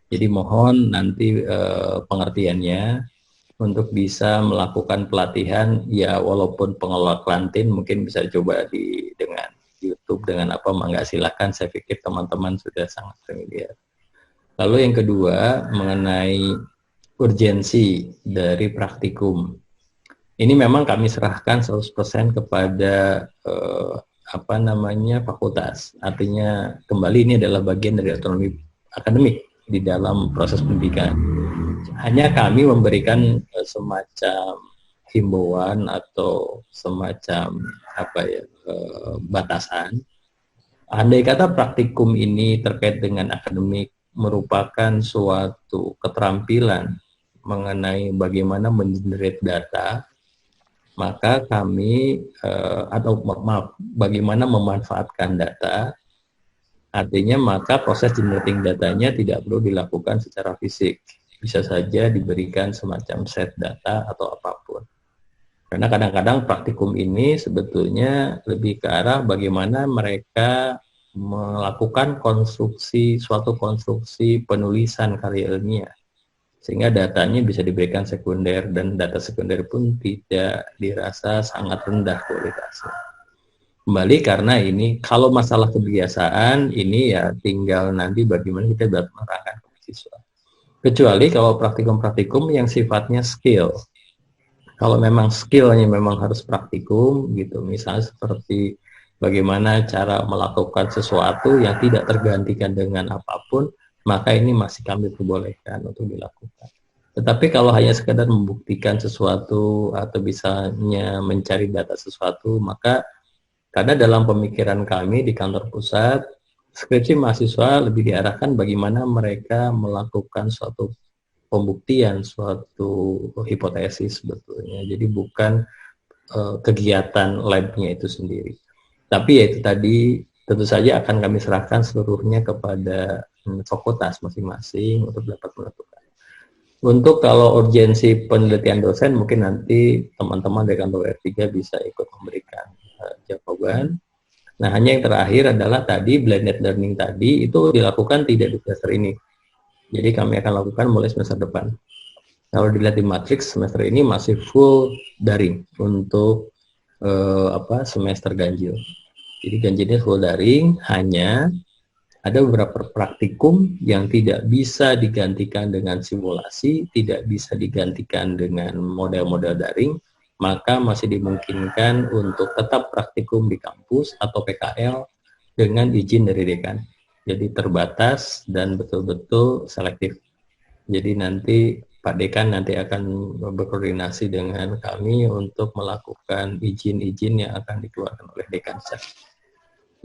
Jadi mohon nanti pengertiannya untuk bisa melakukan pelatihan, ya walaupun pengelola kantin mungkin bisa coba dengan YouTube, dengan apa, mangga silakan, saya pikir teman-teman sudah sangat familiar. Lalu yang kedua mengenai urgensi dari praktikum. Ini memang kami serahkan 100% kepada fakultas. Artinya kembali ini adalah bagian dari otonomi akademik di dalam proses pendidikan. Hanya kami memberikan semacam himbauan atau semacam batasan. Andai kata praktikum ini terkait dengan akademik merupakan suatu keterampilan mengenai bagaimana mengenerate data, maka kami bagaimana memanfaatkan data, artinya maka proses generating datanya tidak perlu dilakukan secara fisik, bisa saja diberikan semacam set data atau apapun. Karena kadang-kadang praktikum ini sebetulnya lebih ke arah bagaimana mereka melakukan suatu konstruksi penulisan karya ilmiah, sehingga datanya bisa diberikan sekunder, dan data sekunder pun tidak dirasa sangat rendah kualitasnya. Kembali karena ini, kalau masalah kebiasaan, ini ya tinggal nanti bagaimana kita menerangkan ke siswa. Kecuali kalau praktikum-praktikum yang sifatnya skill. Kalau memang skillnya memang harus praktikum, gitu, misalnya seperti bagaimana cara melakukan sesuatu yang tidak tergantikan dengan apapun, maka ini masih kami perbolehkan untuk dilakukan. Tetapi kalau hanya sekedar membuktikan sesuatu atau misalnya mencari data sesuatu, maka karena dalam pemikiran kami di kantor pusat, skripsi mahasiswa lebih diarahkan bagaimana mereka melakukan suatu pembuktian, suatu hipotesis sebetulnya. Jadi bukan kegiatan labnya itu sendiri. Tapi ya itu tadi, tentu saja akan kami serahkan seluruhnya kepada fakultas masing-masing untuk dapat menentukan. Untuk kalau urgensi penelitian dosen mungkin nanti teman-teman dari kantor R3 bisa ikut memberikan jawaban. Nah, hanya yang terakhir adalah tadi blended learning tadi itu dilakukan tidak di semester ini. Jadi kami akan lakukan mulai semester depan. Kalau dilihat di matriks semester ini masih full daring untuk semester ganjil. Jadi ganjilnya full daring, hanya ada beberapa praktikum yang tidak bisa digantikan dengan simulasi, tidak bisa digantikan dengan model-model daring, maka masih dimungkinkan untuk tetap praktikum di kampus atau PKL dengan izin dari dekan. Jadi terbatas dan betul-betul selektif. Jadi nanti Pak Dekan nanti akan berkoordinasi dengan kami untuk melakukan izin-izin yang akan dikeluarkan oleh dekan.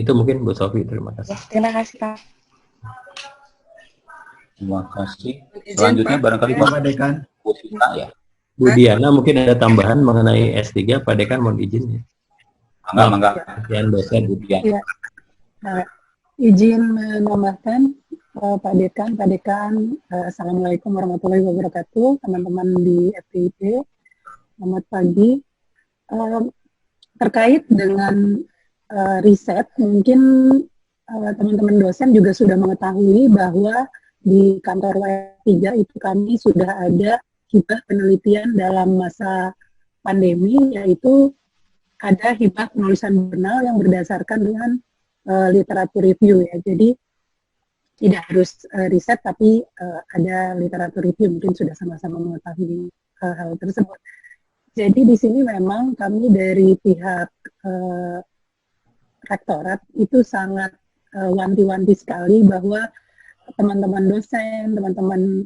Itu mungkin Bu Sofi, terima kasih. Terima kasih Pak. Terima kasih. Selanjutnya barangkali Pak Dekan. Bu Sita ya. Bu Diana mungkin ada tambahan mengenai S3, Pak Dekan mohon izin ya. Mangga. Sekian dosen Bu Diana. Ya. Izin menambahkan Pak Dekan, Assalamualaikum warahmatullahi wabarakatuh, teman-teman di FPIP, selamat pagi. Terkait dengan riset, mungkin teman-teman dosen juga sudah mengetahui bahwa di kantor W3 itu kami sudah ada hibah penelitian dalam masa pandemi, yaitu ada hibah penulisan jurnal yang berdasarkan dengan literatur review ya. Jadi tidak harus riset, tapi ada literatur review, mungkin sudah sama-sama mengetahui hal tersebut. Jadi di sini memang kami dari pihak rektorat itu sangat wanti-wanti sekali bahwa teman-teman dosen, teman-teman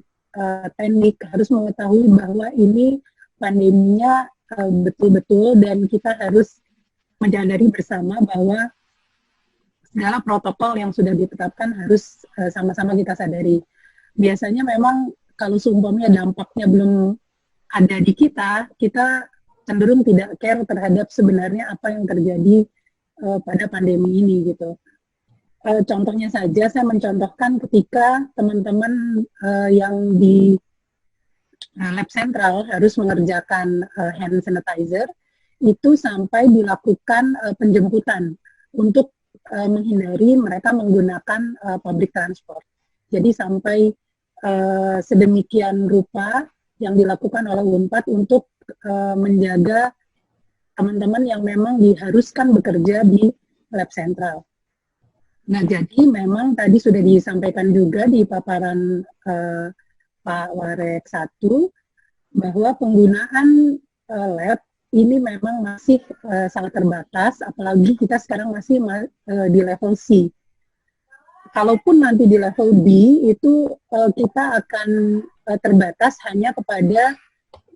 teknik harus mengetahui bahwa ini pandeminya betul-betul, dan kita harus menyadari bersama bahwa segala protokol yang sudah ditetapkan harus sama-sama kita sadari. Biasanya memang kalau seumpamanya dampaknya belum ada di kita cenderung tidak care terhadap sebenarnya apa yang terjadi pada pandemi ini gitu. Contohnya saja, saya mencontohkan ketika teman-teman yang di lab sentral harus mengerjakan hand sanitizer, itu sampai dilakukan penjemputan untuk menghindari mereka menggunakan public transport. Jadi sampai sedemikian rupa yang dilakukan oleh UNPAD untuk menjaga teman-teman yang memang diharuskan bekerja di lab sentral. Nah, jadi memang tadi sudah disampaikan juga di paparan Pak Warek 1 bahwa penggunaan lab ini memang masih sangat terbatas, apalagi kita sekarang masih di level C. Kalaupun nanti di level B, itu kita akan terbatas hanya kepada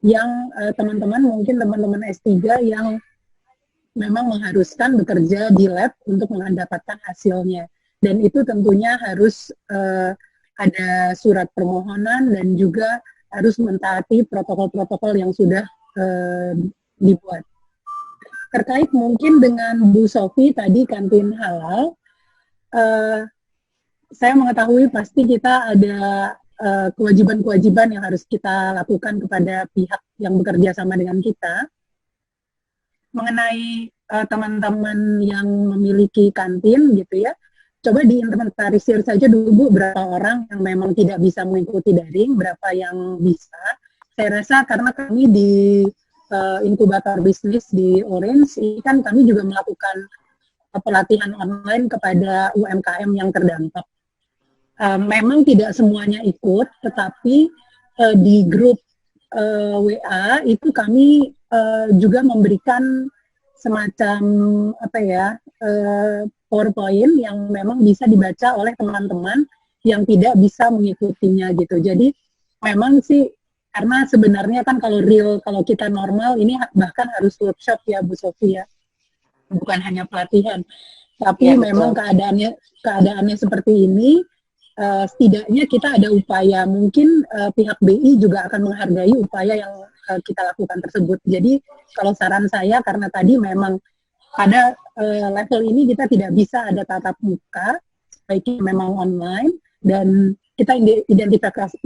yang teman-teman, mungkin teman-teman S3 yang memang mengharuskan bekerja di lab untuk mendapatkan hasilnya. Dan itu tentunya harus ada surat permohonan dan juga harus mentaati protokol-protokol yang sudah dibuat. Terkait mungkin dengan Bu Sofi tadi kantin halal, saya mengetahui pasti kita ada kewajiban-kewajiban yang harus kita lakukan kepada pihak yang bekerja sama dengan kita. Mengenai teman-teman yang memiliki kantin gitu ya, coba diinventarisir saja dulu Bu, berapa orang yang memang tidak bisa mengikuti daring, berapa yang bisa. Saya rasa karena kami di inkubator bisnis di Orange, ini kan kami juga melakukan pelatihan online kepada UMKM yang terdampak. Memang tidak semuanya ikut, tetapi di grup WA itu kami juga memberikan semacam PowerPoint yang memang bisa dibaca oleh teman-teman yang tidak bisa mengikutinya gitu. Jadi memang sih, karena sebenarnya kan kalau kita normal ini bahkan harus workshop ya Bu Sofi ya, bukan hanya pelatihan. Tapi ya, memang keadaannya seperti ini. Setidaknya kita ada upaya, mungkin pihak BI juga akan menghargai upaya yang kita lakukan tersebut. Jadi kalau saran saya, karena tadi memang pada level ini kita tidak bisa ada tatap muka, baiknya memang online, dan kita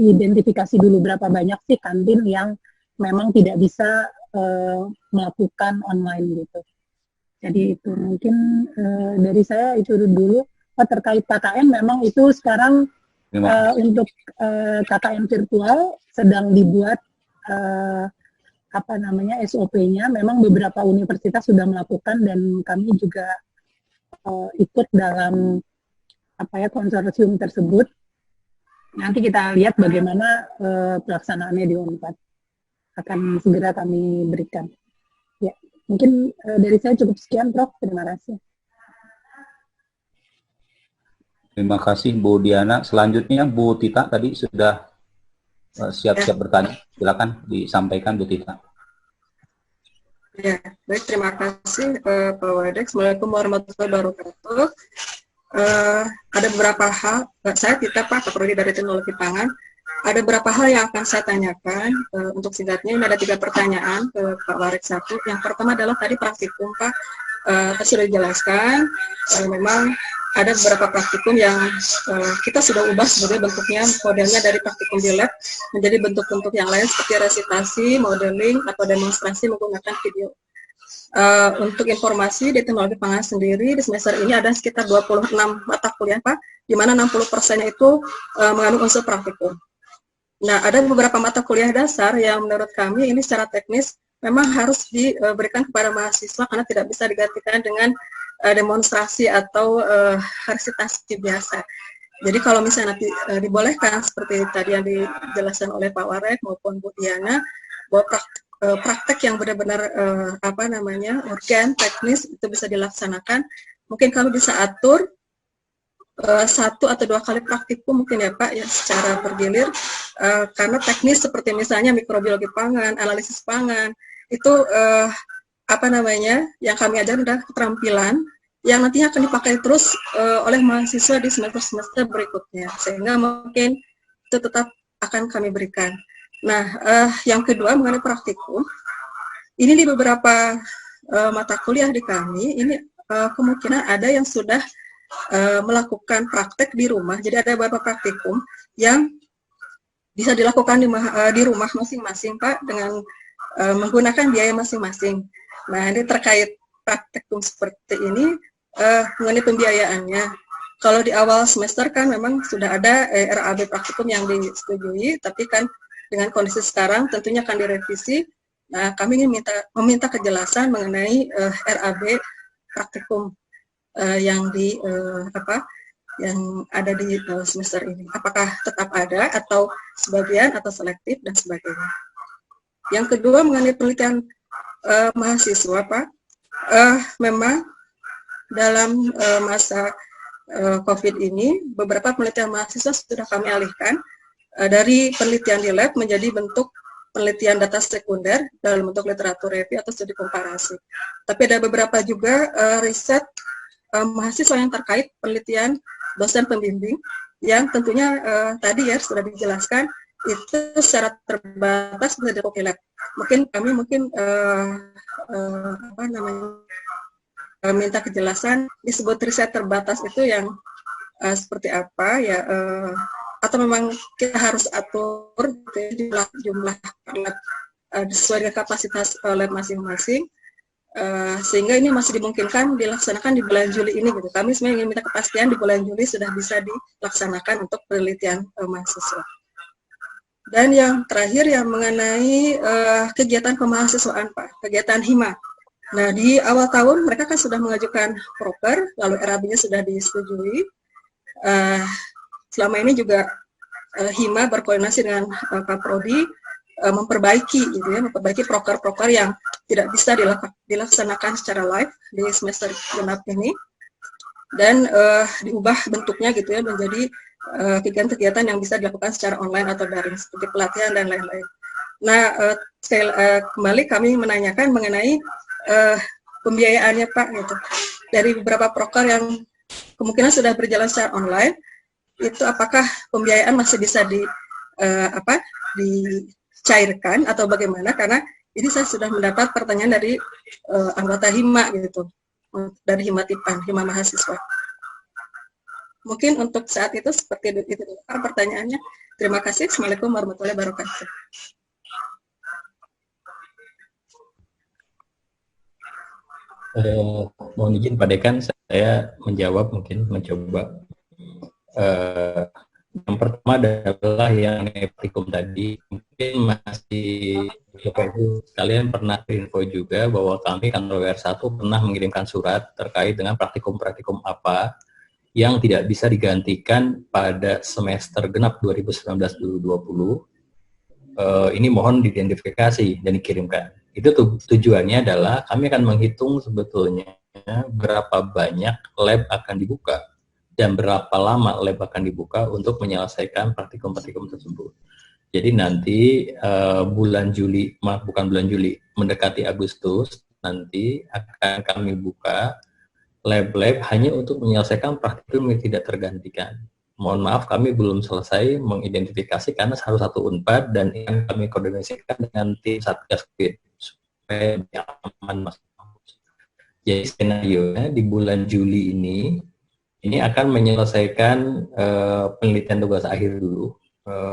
identifikasi dulu berapa banyak sih kantin yang memang tidak bisa melakukan online gitu. Jadi itu mungkin dari saya itu dulu. Terkait KKN memang itu sekarang untuk KKN virtual sedang dibuat SOP-nya. Memang beberapa universitas sudah melakukan dan kami juga ikut dalam konsorsium tersebut. Nanti kita lihat bagaimana pelaksanaannya di Unpad. Akan segera kami berikan. Ya, mungkin dari saya cukup sekian, Prof. Terima kasih. Terima kasih Bu Diana. Selanjutnya Bu Tita tadi sudah siap-siap bertanya. Silakan disampaikan Bu Tita. Ya, baik, terima kasih Pak Wadex. Assalamualaikum warahmatullahi wabarakatuh. Ada beberapa hal, saya Tita Pak, Kaprodi dari Teknologi Pangan. Ada beberapa hal yang akan saya tanyakan. Untuk singkatnya, ini ada 3 pertanyaan ke Pak Warex 1. Yang pertama adalah tadi praktikum, Pak. Tadi sudah dijelaskan, memang ada beberapa praktikum yang kita sudah ubah sebagai bentuknya, modelnya dari praktikum di lab menjadi bentuk-bentuk yang lain seperti resitasi, modeling, atau demonstrasi menggunakan video. Untuk informasi di Teknologi Pangan sendiri, di semester ini ada sekitar 26 mata kuliah, Pak, di mana 60%-nya itu mengandung unsur praktikum. Nah, ada beberapa mata kuliah dasar yang menurut kami ini secara teknis memang harus diberikan kepada mahasiswa karena tidak bisa digantikan dengan demonstrasi atau resitasi biasa. Jadi kalau misalnya nanti dibolehkan seperti tadi yang dijelaskan oleh Pak Warek maupun Bu Diana, bahwa praktek yang benar-benar urgen, teknis itu bisa dilaksanakan, mungkin kami bisa atur 1 atau 2 kali praktikum mungkin ya Pak, ya secara bergilir, karena teknis seperti misalnya mikrobiologi pangan, analisis pangan, itu yang kami ajarkan adalah keterampilan yang nantinya akan dipakai terus oleh mahasiswa di semester-semester berikutnya, sehingga mungkin itu tetap akan kami berikan. Nah, yang kedua mengenai praktikum, ini di beberapa mata kuliah di kami, ini kemungkinan ada yang sudah melakukan praktek di rumah. Jadi ada beberapa praktikum yang bisa dilakukan di rumah masing-masing, Pak, dengan menggunakan biaya masing-masing. Nah, ini terkait praktikum seperti ini, mengenai pembiayaannya. Kalau di awal semester kan memang sudah ada RAB praktikum yang disetujui, tapi kan dengan kondisi sekarang tentunya akan direvisi. Nah, kami ingin meminta kejelasan mengenai RAB praktikum yang ada di semester ini. Apakah tetap ada atau sebagian atau selektif dan sebagainya. Yang kedua mengenai penelitian mahasiswa, Pak, memang dalam masa COVID ini beberapa penelitian mahasiswa sudah kami alihkan dari penelitian di lab menjadi bentuk penelitian data sekunder dalam bentuk literatur review atau studi komparasi. Tapi ada beberapa juga riset mahasiswa yang terkait penelitian dosen pembimbing yang tentunya tadi ya sudah dijelaskan itu secara terbatas bisa di lab. Mungkin kami minta kejelasan disebut riset terbatas itu yang seperti apa ya, atau memang kita harus atur jumlah lab sesuai dengan kapasitas lab masing-masing, sehingga ini masih dimungkinkan dilaksanakan di bulan Juli ini gitu. Kami sebenarnya ingin minta kepastian di bulan Juli sudah bisa dilaksanakan untuk penelitian mahasiswa. Dan yang terakhir yang mengenai kegiatan kemahasiswaan, Pak, kegiatan HIMA. Nah, di awal tahun mereka kan sudah mengajukan proker, lalu RAB-nya sudah disetujui. Selama ini juga HIMA berkoordinasi dengan Kaprodi memperbaiki proker-proker yang tidak bisa dilaksanakan secara live di semester genap ini, dan diubah bentuknya gitu ya menjadi kegiatan-kegiatan yang bisa dilakukan secara online atau daring seperti pelatihan dan lain-lain. Nah, kembali kami menanyakan mengenai pembiayaannya, Pak, gitu. Dari beberapa proker yang kemungkinan sudah berjalan secara online, itu apakah pembiayaan masih bisa dicairkan atau bagaimana? Karena ini saya sudah mendapat pertanyaan dari anggota HIMA gitu, dari HIMA Tipan, HIMA mahasiswa. Mungkin untuk saat itu seperti itu pertanyaannya. Terima kasih. Assalamualaikum warahmatullahi wabarakatuh. Mohon izin Pak Dekan, saya menjawab, mungkin mencoba. Yang pertama adalah yang praktikum tadi, mungkin masih Bapak Ibu sekalian pernah info juga bahwa kami kantor WR1 pernah mengirimkan surat terkait dengan praktikum-praktikum apa yang tidak bisa digantikan pada semester genap 2019-2020. Ini mohon diidentifikasi dan dikirimkan. Itu tujuannya adalah kami akan menghitung sebetulnya berapa banyak lab akan dibuka dan berapa lama lab akan dibuka untuk menyelesaikan praktikum-praktikum tersebut. Jadi nanti bulan Juli, bukan bulan Juli, mendekati Agustus, nanti akan kami buka lab-lab hanya untuk menyelesaikan praktikum yang tidak tergantikan. Mohon maaf, kami belum selesai mengidentifikasi karena harus satu Unpad dan yang kami koordinasikan dengan tim Satgas COVID supaya aman Mas. Jadi skenario di bulan Juli ini akan menyelesaikan penelitian tugas akhir dulu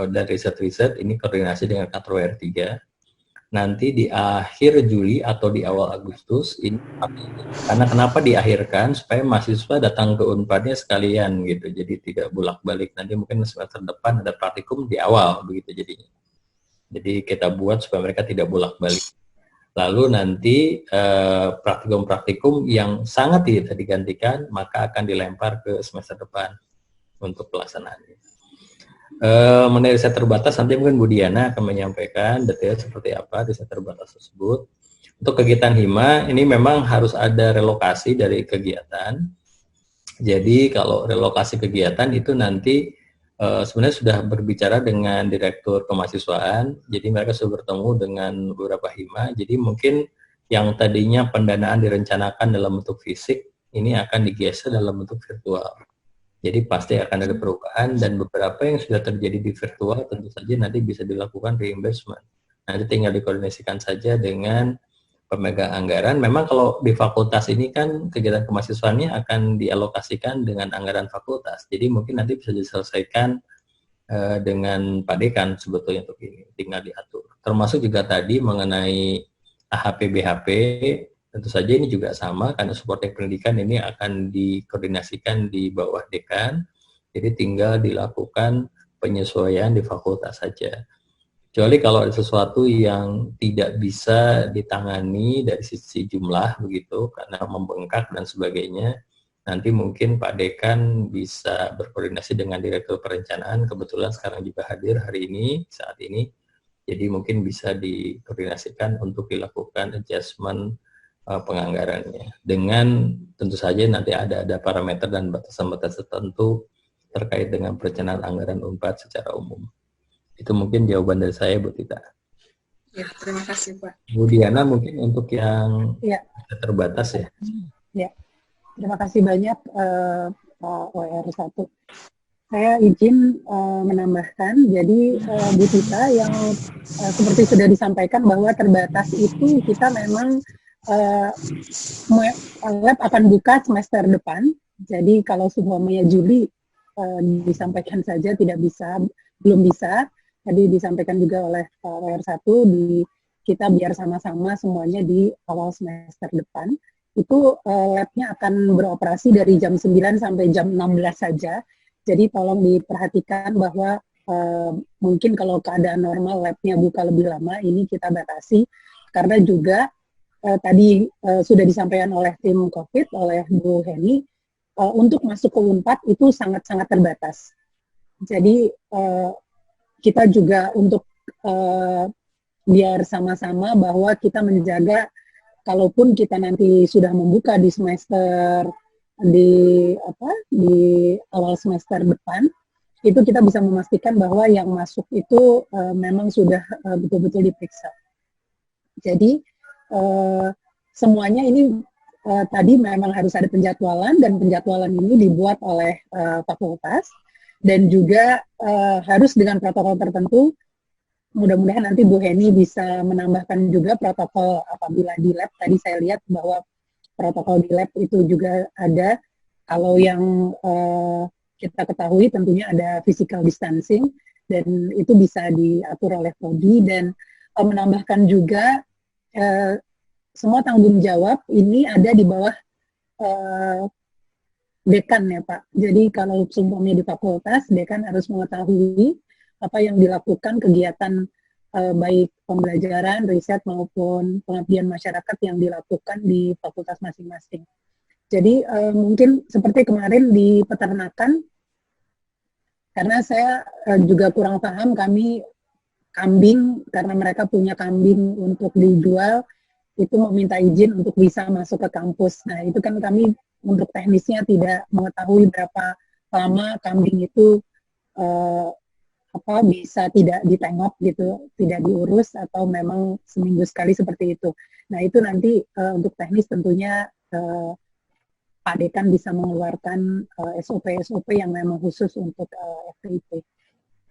dan riset-riset, ini koordinasi dengan kantor WR3. Nanti di akhir Juli atau di awal Agustus ini, karena kenapa diakhirkan, supaya mahasiswa datang ke Unpadnya sekalian gitu, jadi tidak bolak-balik. Nanti mungkin semester depan ada praktikum di awal begitu jadinya. Jadi kita buat supaya mereka tidak bolak-balik. Lalu nanti praktikum-praktikum yang sangat tidak digantikan maka akan dilempar ke semester depan untuk pelaksanaannya. Mengenai riset terbatas, nanti mungkin Bu Diana akan menyampaikan detail seperti apa riset terbatas tersebut. Untuk kegiatan HIMA, ini memang harus ada relokasi dari kegiatan. Jadi kalau relokasi kegiatan itu nanti sebenarnya sudah berbicara dengan Direktur Kemahasiswaan, jadi mereka sudah bertemu dengan beberapa HIMA, jadi mungkin yang tadinya pendanaan direncanakan dalam bentuk fisik, ini akan digeser dalam bentuk virtual. Jadi pasti akan ada perubahan dan beberapa yang sudah terjadi di virtual tentu saja nanti bisa dilakukan reimbursement. Nanti tinggal dikoordinasikan saja dengan pemegang anggaran. Memang kalau di fakultas ini kan kegiatan kemahasiswaannya akan dialokasikan dengan anggaran fakultas. Jadi mungkin nanti bisa diselesaikan dengan Pak Dekan sebetulnya untuk ini, tinggal diatur. Termasuk juga tadi mengenai AHP BHP, tentu saja ini juga sama karena supporting pendidikan ini akan dikoordinasikan di bawah dekan, jadi tinggal dilakukan penyesuaian di fakultas saja. Kecuali kalau ada sesuatu yang tidak bisa ditangani dari sisi jumlah begitu, karena membengkak dan sebagainya, nanti mungkin Pak Dekan bisa berkoordinasi dengan Direktur Perencanaan, kebetulan sekarang juga hadir hari ini, saat ini, jadi mungkin bisa dikoordinasikan untuk dilakukan adjustment penganggarannya. Dengan tentu saja nanti ada parameter dan batasan-batasan tertentu terkait dengan perencanaan anggaran Unpad secara umum. Itu mungkin jawaban dari saya, Bu Tita. Ya, terima kasih, Pak. Bu Diana mungkin untuk yang terbatas ya. Ya, terima kasih banyak Pak WR1. Saya izin menambahkan, jadi Bu Tita yang seperti sudah disampaikan bahwa terbatas itu kita memang lab akan buka semester depan. Jadi kalau semuanya Juli disampaikan saja belum bisa. Tadi disampaikan juga oleh Pak WR1 kita biar sama-sama semuanya di awal semester depan. Itu labnya akan beroperasi dari jam 9 sampai jam 16 saja. Jadi tolong diperhatikan bahwa mungkin kalau keadaan normal labnya buka lebih lama, ini kita batasi karena juga tadi sudah disampaikan oleh tim COVID, oleh Bu Heni, untuk masuk ke Unpad itu sangat-sangat terbatas. Jadi kita juga untuk biar sama-sama bahwa kita menjaga, kalaupun kita nanti sudah membuka di semester di awal semester depan, itu kita bisa memastikan bahwa yang masuk itu memang sudah betul-betul diperiksa. Jadi semuanya ini tadi memang harus ada penjadwalan, dan penjadwalan ini dibuat oleh fakultas dan juga harus dengan protokol tertentu. Mudah-mudahan nanti Bu Heni bisa menambahkan juga protokol apabila di lab. Tadi saya lihat bahwa protokol di lab itu juga ada. Kalau yang kita ketahui tentunya ada physical distancing dan itu bisa diatur oleh prodi, dan menambahkan juga semua tanggung jawab ini ada di bawah dekan ya Pak. Jadi kalau seumpamanya di fakultas, dekan harus mengetahui apa yang dilakukan kegiatan baik pembelajaran, riset maupun pengabdian masyarakat yang dilakukan di fakultas masing-masing. Jadi mungkin seperti kemarin di peternakan, karena saya juga kurang paham, kami kambing, karena mereka punya kambing untuk dijual, itu meminta izin untuk bisa masuk ke kampus. Nah itu kan kami untuk teknisnya tidak mengetahui berapa lama kambing itu bisa tidak ditengok gitu, tidak diurus, atau memang seminggu sekali seperti itu. Nah itu nanti untuk teknis tentunya Pak Dekan bisa mengeluarkan SOP-SOP yang memang khusus untuk FPIP.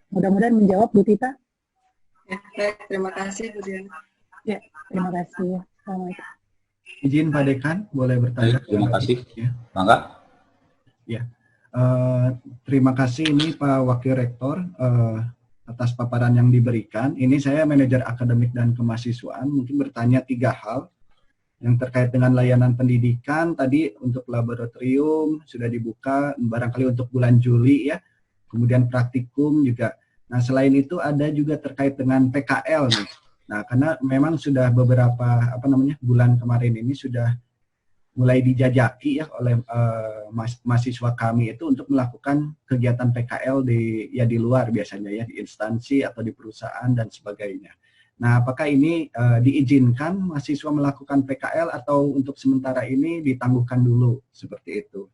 Mudah-mudahan menjawab, Bu Tita. Ya, baik, terima kasih Bu Diana. Ya, terima kasih. Assalamualaikum. Izin Pak Dekan, boleh bertanya? Terima kasih. Ya. Mangga. Ya, terima kasih ini Pak Wakil Rektor atas paparan yang diberikan. Ini saya manajer akademik dan kemahasiswaan, mungkin bertanya 3 hal yang terkait dengan layanan pendidikan. Tadi untuk laboratorium sudah dibuka, barangkali untuk bulan Juli ya. Kemudian praktikum juga. Nah selain itu ada juga terkait dengan PKL nih. Nah karena memang sudah beberapa bulan kemarin ini sudah mulai dijajaki ya oleh mahasiswa kami itu untuk melakukan kegiatan PKL di luar biasanya ya, di instansi atau di perusahaan dan sebagainya. Nah, apakah ini diizinkan mahasiswa melakukan PKL atau untuk sementara ini ditangguhkan dulu seperti itu?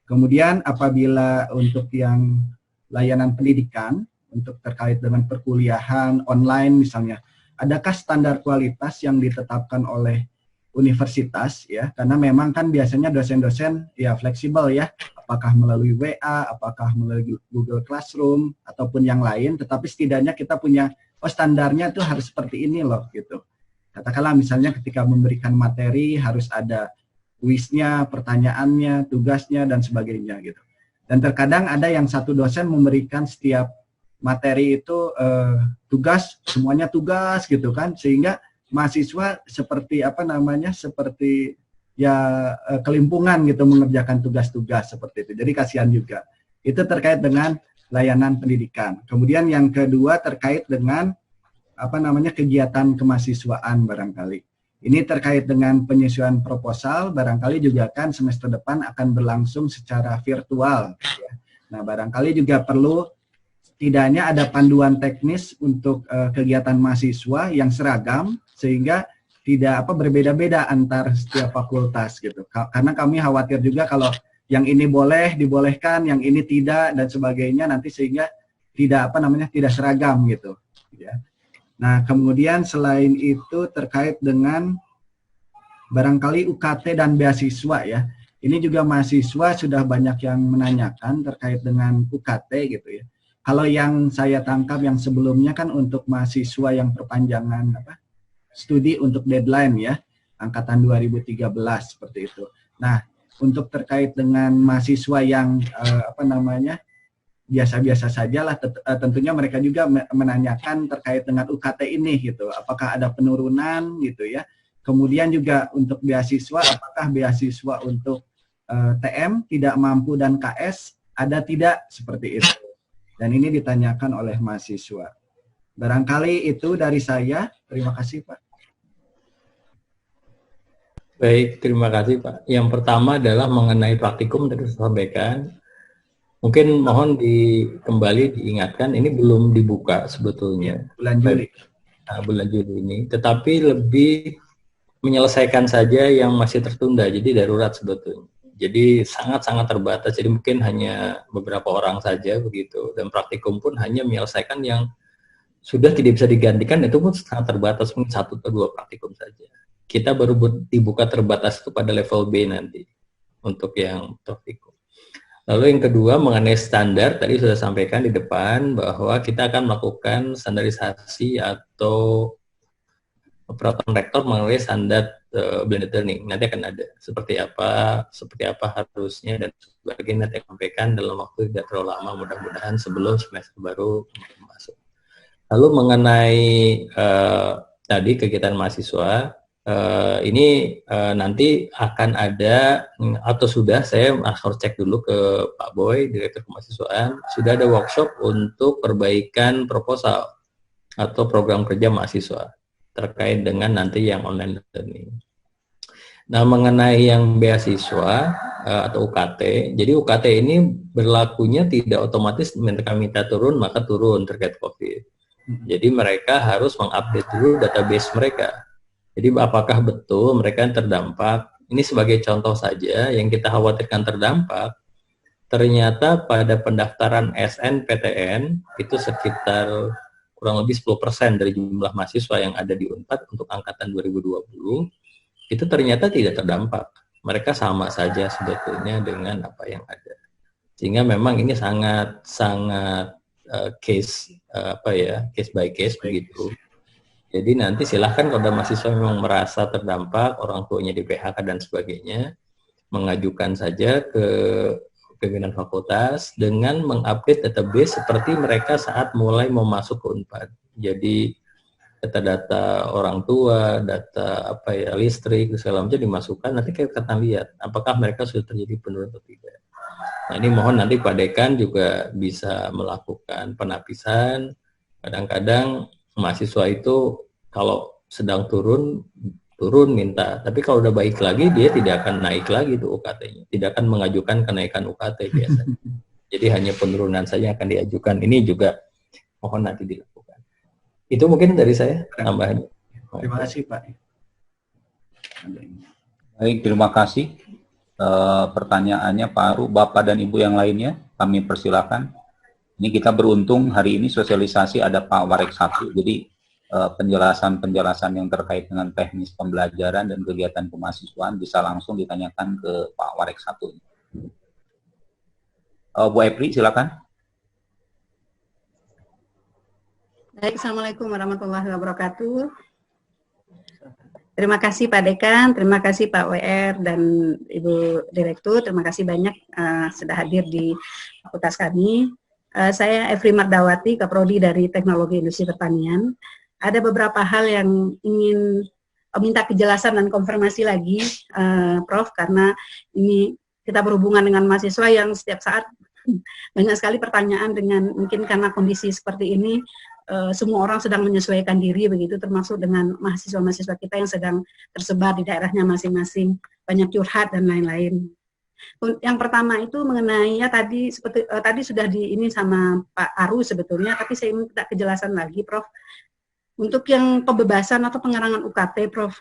Kemudian apabila untuk yang layanan pendidikan untuk terkait dengan perkuliahan online misalnya, adakah standar kualitas yang ditetapkan oleh universitas ya? Karena memang kan biasanya dosen-dosen ya fleksibel ya, apakah melalui WA, apakah melalui Google Classroom ataupun yang lain, tetapi setidaknya kita punya standarnya itu harus seperti ini loh gitu. Katakanlah misalnya ketika memberikan materi harus ada kuisnya, pertanyaannya, tugasnya dan sebagainya gitu. Dan terkadang ada yang satu dosen memberikan setiap materi itu tugas, semuanya tugas gitu kan, sehingga mahasiswa seperti seperti ya kelimpungan gitu mengerjakan tugas-tugas seperti itu. Jadi kasihan juga. Itu terkait dengan layanan pendidikan. Kemudian yang kedua terkait dengan kegiatan kemahasiswaan barangkali. Ini terkait dengan penyesuaian proposal, barangkali juga kan semester depan akan berlangsung secara virtual. Ya. Nah barangkali juga perlu setidaknya ada panduan teknis untuk kegiatan mahasiswa yang seragam sehingga tidak berbeda-beda antar setiap fakultas gitu. Karena kami khawatir juga kalau yang ini boleh dibolehkan, yang ini tidak dan sebagainya nanti sehingga tidak tidak seragam gitu ya. Nah, kemudian selain itu terkait dengan barangkali UKT dan beasiswa ya. Ini juga mahasiswa sudah banyak yang menanyakan terkait dengan UKT gitu ya. Kalau yang saya tangkap yang sebelumnya kan untuk mahasiswa yang perpanjangan studi untuk deadline ya, angkatan 2013 seperti itu. Nah, untuk terkait dengan mahasiswa yang biasa-biasa saja lah, tentunya mereka juga menanyakan terkait dengan UKT ini gitu, apakah ada penurunan gitu ya. Kemudian juga untuk beasiswa, apakah beasiswa untuk TM tidak mampu dan KS ada tidak seperti itu. Dan ini ditanyakan oleh mahasiswa. Barangkali itu dari saya. Terima kasih Pak. Baik, terima kasih Pak. Yang pertama adalah mengenai praktikum tadi saya sampaikan. Mungkin mohon kembali diingatkan, ini belum dibuka sebetulnya. Bulan Juli. Nah, bulan Juli ini. Tetapi lebih menyelesaikan saja yang masih tertunda, jadi darurat sebetulnya. Jadi sangat-sangat terbatas, jadi mungkin hanya beberapa orang saja begitu. Dan praktikum pun hanya menyelesaikan yang sudah tidak bisa digantikan, itu pun sangat terbatas, mungkin 1 atau 2 praktikum saja. Kita baru dibuka terbatas itu pada level B nanti untuk yang praktikum. Lalu yang kedua mengenai standar, tadi sudah sampaikan di depan bahwa kita akan melakukan standarisasi atau peraturan rektor mengenai standar blended learning. Nanti akan ada seperti apa harusnya dan sebagainya, nanti sampaikan dalam waktu tidak terlalu lama, mudah-mudahan sebelum semester baru masuk. Lalu mengenai tadi kegiatan mahasiswa, ini nanti akan ada atau sudah, saya harus cek dulu ke Pak Boy, Direktur Kemahasiswaan, sudah ada workshop untuk perbaikan proposal atau program kerja mahasiswa terkait dengan nanti yang online learning. Nah, mengenai yang beasiswa atau UKT, jadi UKT ini berlakunya tidak otomatis minta turun maka turun terkait COVID. Jadi mereka harus mengupdate dulu database mereka. Jadi apakah betul mereka yang terdampak? Ini sebagai contoh saja yang kita khawatirkan terdampak. Ternyata pada pendaftaran SNPTN itu sekitar kurang lebih 10% dari jumlah mahasiswa yang ada di UNPAD untuk angkatan 2020 itu ternyata tidak terdampak. Mereka sama saja sebetulnya dengan apa yang ada. Sehingga memang ini sangat case by case begitu. Jadi nanti silahkan kalau ada mahasiswa memang merasa terdampak, orang tuanya di PHK dan sebagainya, mengajukan saja ke pimpinan fakultas dengan mengupdate database seperti mereka saat mulai mau masuk ke UNPAD. Jadi data-data orang tua, data listrik, segala macam dimasukkan, nanti kita akan lihat apakah mereka sudah terjadi penurunan atau tidak. Nah, ini mohon nanti Pak Dekan juga bisa melakukan penapisan. Kadang-kadang mahasiswa itu kalau sedang turun minta, tapi kalau udah baik lagi dia tidak akan naik lagi tuh UKT-nya, tidak akan mengajukan kenaikan UKT biasanya. Jadi hanya penurunan saja akan diajukan. Ini juga mohon nanti dilakukan. Itu mungkin dari saya tambahan. Terima kasih Pak. Baik, terima kasih. Pertanyaannya Pak Aru, Bapak dan Ibu yang lainnya kami persilakan. Ini kita beruntung hari ini sosialisasi ada Pak Warek 1, jadi penjelasan-penjelasan yang terkait dengan teknis pembelajaran dan kegiatan kemahasiswaan bisa langsung ditanyakan ke Pak Warek 1. Bu Epri, silakan. Baik, Assalamualaikum warahmatullahi wabarakatuh. Terima kasih Pak Dekan, terima kasih Pak WR dan Ibu Direktur, terima kasih banyak sudah hadir di fakultas kami. Saya Efri Mardawati, Kaprodi dari Teknologi Industri Pertanian. Ada beberapa hal yang ingin minta kejelasan dan konfirmasi lagi, Prof, karena ini kita berhubungan dengan mahasiswa yang setiap saat banyak sekali pertanyaan dengan mungkin karena kondisi seperti ini, semua orang sedang menyesuaikan diri begitu, termasuk dengan mahasiswa-mahasiswa kita yang sedang tersebar di daerahnya masing-masing, banyak curhat dan lain-lain. Yang pertama itu mengenai tadi seperti tadi sudah ini sama Pak Aru sebetulnya, tapi saya minta kejelasan lagi, Prof. Untuk yang pembebasan atau pengerangan UKT, Prof.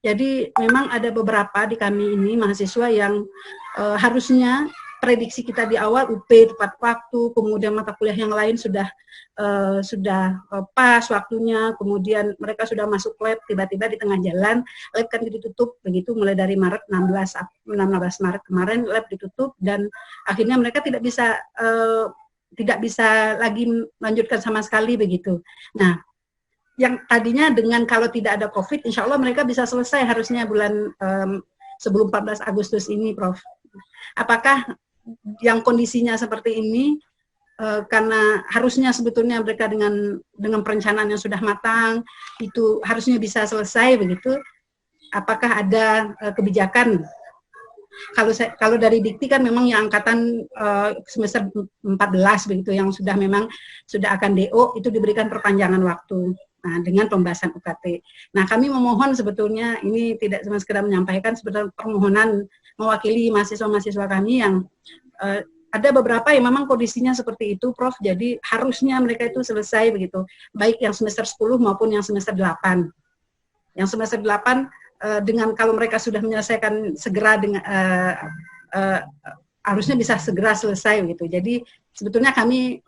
Jadi memang ada beberapa di kami ini mahasiswa yang harusnya prediksi kita di awal UP tepat waktu, kemudian mata kuliah yang lain sudah pas waktunya, kemudian mereka sudah masuk lab, tiba-tiba di tengah jalan lab kan ditutup begitu, mulai dari Maret 16 Maret kemarin lab ditutup dan akhirnya mereka tidak bisa lagi melanjutkan sama sekali begitu. Nah, yang tadinya dengan kalau tidak ada COVID, insya Allah mereka bisa selesai harusnya bulan sebelum 14 Agustus ini, Prof. Apakah yang kondisinya seperti ini karena harusnya sebetulnya mereka dengan perencanaan yang sudah matang itu harusnya bisa selesai begitu? Apakah ada kebijakan? Kalau dari Dikti kan memang yang angkatan semester 14 begitu yang sudah akan DO itu diberikan perpanjangan waktu. Nah, dengan pembahasan UKT. Nah, kami memohon sebetulnya ini tidak cuma sekedar menyampaikan sebetulnya permohonan mewakili mahasiswa-mahasiswa kami yang ada beberapa yang memang kondisinya seperti itu, Prof. Jadi harusnya mereka itu selesai begitu, baik yang semester 10 maupun yang semester 8. Yang semester 8 dengan kalau mereka sudah menyelesaikan segera dengan harusnya bisa segera selesai begitu. Jadi sebetulnya kami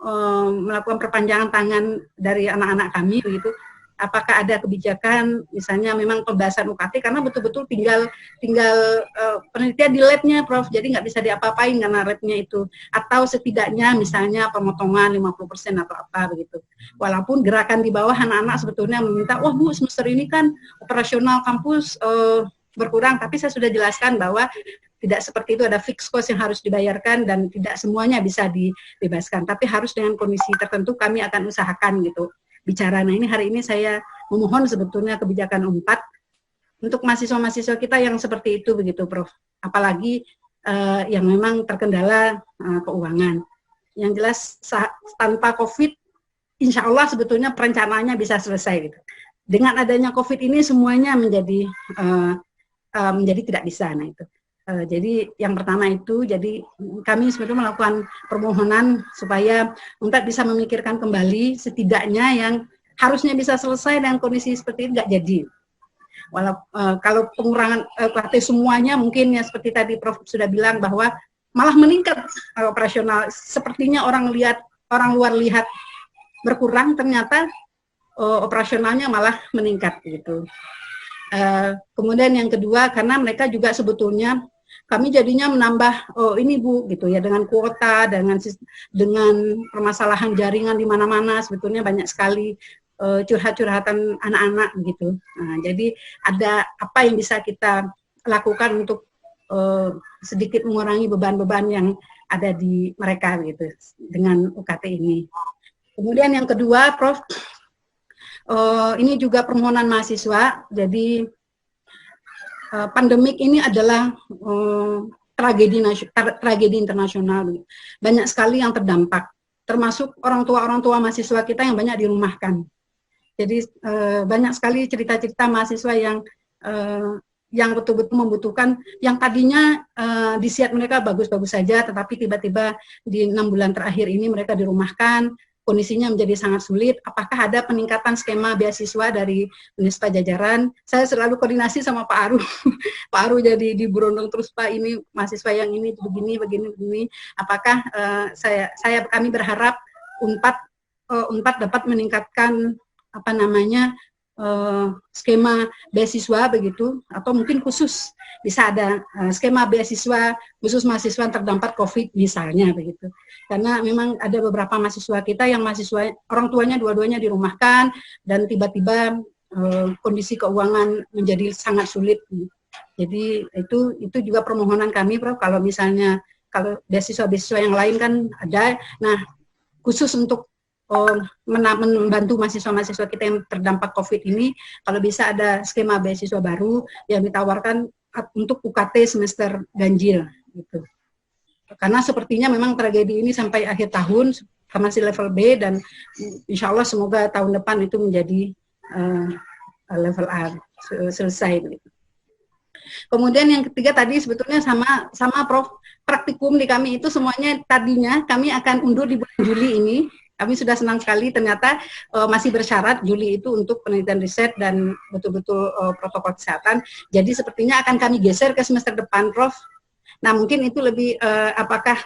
melakukan perpanjangan tangan dari anak-anak kami begitu apakah ada kebijakan misalnya memang pembahasan UKT karena betul-betul tinggal penelitian di labnya Prof, jadi nggak bisa diapa-apain karena labnya itu, atau setidaknya misalnya pemotongan 50% atau apa begitu. Walaupun gerakan di bawah anak-anak sebetulnya meminta, wah Bu, semester ini kan operasional kampus berkurang, tapi saya sudah jelaskan bahwa tidak seperti itu, ada fixed cost yang harus dibayarkan dan tidak semuanya bisa dibebaskan, tapi harus dengan kondisi tertentu kami akan usahakan gitu bicara. Nah, ini hari ini saya memohon sebetulnya kebijakan UNPAD untuk mahasiswa-mahasiswa kita yang seperti itu begitu Prof. Apalagi yang memang terkendala keuangan. Yang jelas tanpa COVID, insya Allah sebetulnya perencanaannya bisa selesai gitu. Dengan adanya COVID ini semuanya menjadi tidak bisa. Nah itu. Jadi yang pertama itu, jadi kami sebetulnya melakukan permohonan supaya UNPAD bisa memikirkan kembali setidaknya yang harusnya bisa selesai dengan kondisi seperti ini nggak jadi. Kalau pengurangan UKT semuanya mungkin ya seperti tadi Prof sudah bilang bahwa malah meningkat operasional. Sepertinya orang luar lihat berkurang, ternyata operasionalnya malah meningkat gitu. Kemudian yang kedua, karena mereka juga sebetulnya kami jadinya menambah, ini Bu, gitu ya, dengan kuota, dengan permasalahan jaringan di mana-mana, sebetulnya banyak sekali curhat-curhatan anak-anak, gitu. Nah, jadi ada apa yang bisa kita lakukan untuk sedikit mengurangi beban-beban yang ada di mereka, gitu, dengan UKT ini. Kemudian yang kedua, Prof, ini juga permohonan mahasiswa, jadi pandemik ini adalah tragedi internasional. Banyak sekali yang terdampak, termasuk orang tua mahasiswa kita yang banyak dirumahkan. Jadi banyak sekali cerita-cerita mahasiswa yang betul-betul membutuhkan, yang tadinya di siat mereka bagus-bagus saja, tetapi tiba-tiba di 6 bulan terakhir ini mereka dirumahkan, kondisinya menjadi sangat sulit. Apakah ada peningkatan skema beasiswa dari Unispa Jajaran? Saya selalu koordinasi sama Pak Aru. Pak Aru jadi diberondong terus, Pak, ini mahasiswa yang ini begini. Apakah kami berharap UNPAD dapat meningkatkan skema beasiswa begitu, atau mungkin khusus bisa ada skema beasiswa khusus mahasiswa yang terdampak COVID misalnya begitu. Karena memang ada beberapa mahasiswa kita yang orang tuanya dua-duanya dirumahkan dan tiba-tiba kondisi keuangan menjadi sangat sulit. Jadi itu juga permohonan kami, Prof, kalau misalnya kalau beasiswa yang lain kan ada. Nah, khusus untuk membantu mahasiswa-mahasiswa kita yang terdampak COVID ini, kalau bisa ada skema beasiswa baru yang ditawarkan untuk UKT semester ganjil gitu. Karena sepertinya memang tragedi ini sampai akhir tahun masih level B, dan insya Allah semoga tahun depan itu menjadi level A selesai gitu. Kemudian yang ketiga tadi sebetulnya sama Prof, praktikum di kami itu semuanya tadinya kami akan undur di bulan Juli ini. Kami sudah senang sekali, ternyata masih bersyarat Juli itu untuk penelitian riset dan betul-betul protokol kesehatan. Jadi sepertinya akan kami geser ke semester depan, Prof. Nah, mungkin itu lebih apakah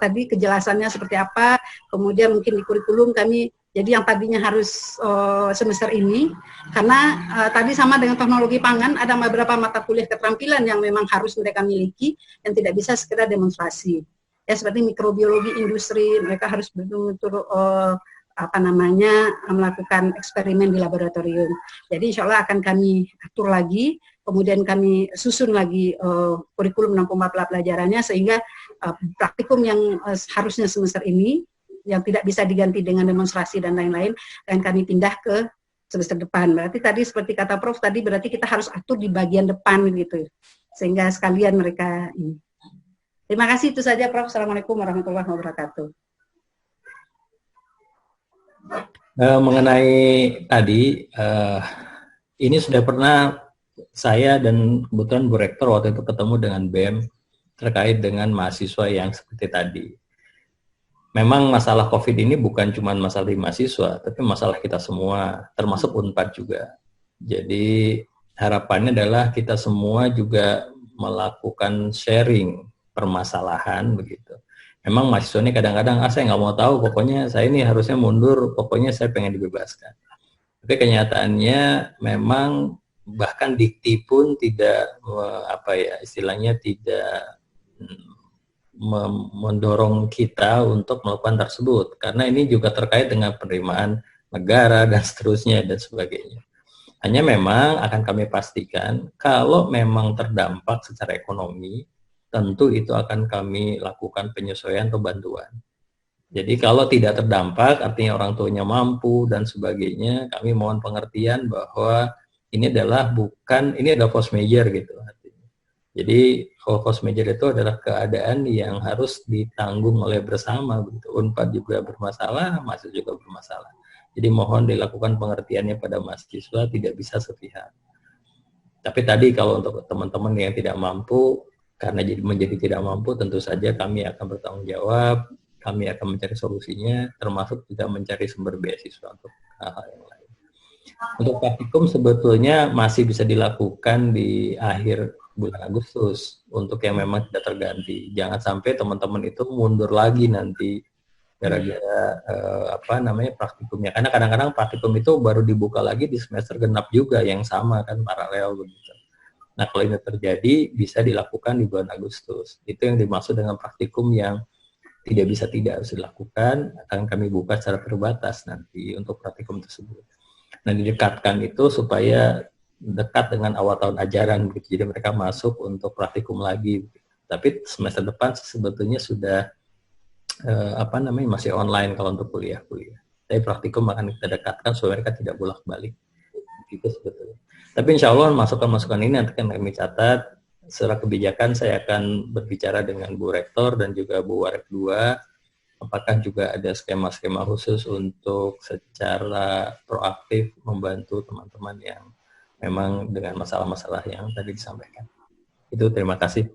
tadi kejelasannya seperti apa, kemudian mungkin di kurikulum kami, jadi yang tadinya harus semester ini, karena tadi sama dengan teknologi pangan, ada beberapa mata kuliah keterampilan yang memang harus mereka miliki, yang tidak bisa sekedar demonstrasi. Ya, seperti mikrobiologi industri, mereka harus betul-betul melakukan eksperimen di laboratorium. Jadi insya Allah akan kami atur lagi, kemudian kami susun lagi kurikulum 64 pelajarannya, sehingga praktikum yang harusnya semester ini, yang tidak bisa diganti dengan demonstrasi dan lain-lain, akan kami pindah ke semester depan. Berarti tadi seperti kata Prof, tadi berarti kita harus atur di bagian depan gitu, sehingga sekalian mereka ini. Terima kasih, itu saja Prof. Assalamualaikum warahmatullahi wabarakatuh. Mengenai tadi, ini sudah pernah saya dan kebetulan Bu Rektor waktu itu ketemu dengan BEM terkait dengan mahasiswa yang seperti tadi. Memang masalah COVID ini bukan cuma masalah di mahasiswa, tapi masalah kita semua, termasuk UNPAD juga. Jadi harapannya adalah kita semua juga melakukan sharing permasalahan begitu. Memang mahasiswa ini kadang-kadang saya nggak mau tahu, pokoknya saya ini harusnya mundur, pokoknya saya pengen dibebaskan. Tapi kenyataannya memang bahkan dikti pun tidak istilahnya tidak mendorong kita untuk melakukan tersebut, karena ini juga terkait dengan penerimaan negara dan seterusnya dan sebagainya. Hanya memang akan kami pastikan kalau memang terdampak secara ekonomi, tentu itu akan kami lakukan penyesuaian atau bantuan. Jadi kalau tidak terdampak, artinya orang tuanya mampu dan sebagainya, kami mohon pengertian bahwa ini adalah force majeure gitu. Jadi force majeure itu adalah keadaan yang harus ditanggung oleh bersama. Begitu. Unpad juga bermasalah, mahasiswa juga bermasalah. Jadi mohon dilakukan pengertiannya pada mahasiswa, tidak bisa sepihak. Tapi tadi kalau untuk teman-teman yang tidak mampu, karena menjadi tidak mampu, tentu saja kami akan bertanggung jawab. Kami akan mencari solusinya, termasuk juga mencari sumber beasiswa untuk hal-hal yang lain. Untuk praktikum sebetulnya masih bisa dilakukan di akhir bulan Agustus untuk yang memang tidak terganti. Jangan sampai teman-teman itu mundur lagi nanti gara-gara praktikumnya. Karena kadang-kadang praktikum itu baru dibuka lagi di semester genap juga yang sama kan, paralel begitu. Nah kalau ini terjadi bisa dilakukan di bulan Agustus. Itu yang dimaksud dengan praktikum yang tidak harus dilakukan, akan kami buka secara terbatas nanti untuk praktikum tersebut. Nah, didekatkan itu supaya dekat dengan awal tahun ajaran, begitu. Jadi mereka masuk untuk praktikum lagi. Tapi semester depan sebetulnya sudah masih online kalau untuk kuliah. Tapi praktikum akan kita dekatkan supaya mereka tidak bolak-balik. Itu sebetulnya. Tapi insya Allah masukan-masukan ini nanti akan kami catat. Secara kebijakan saya akan berbicara dengan Bu Rektor dan juga Bu Warek 2, apakah juga ada skema-skema khusus untuk secara proaktif membantu teman-teman yang memang dengan masalah-masalah yang tadi disampaikan. Itu terima kasih.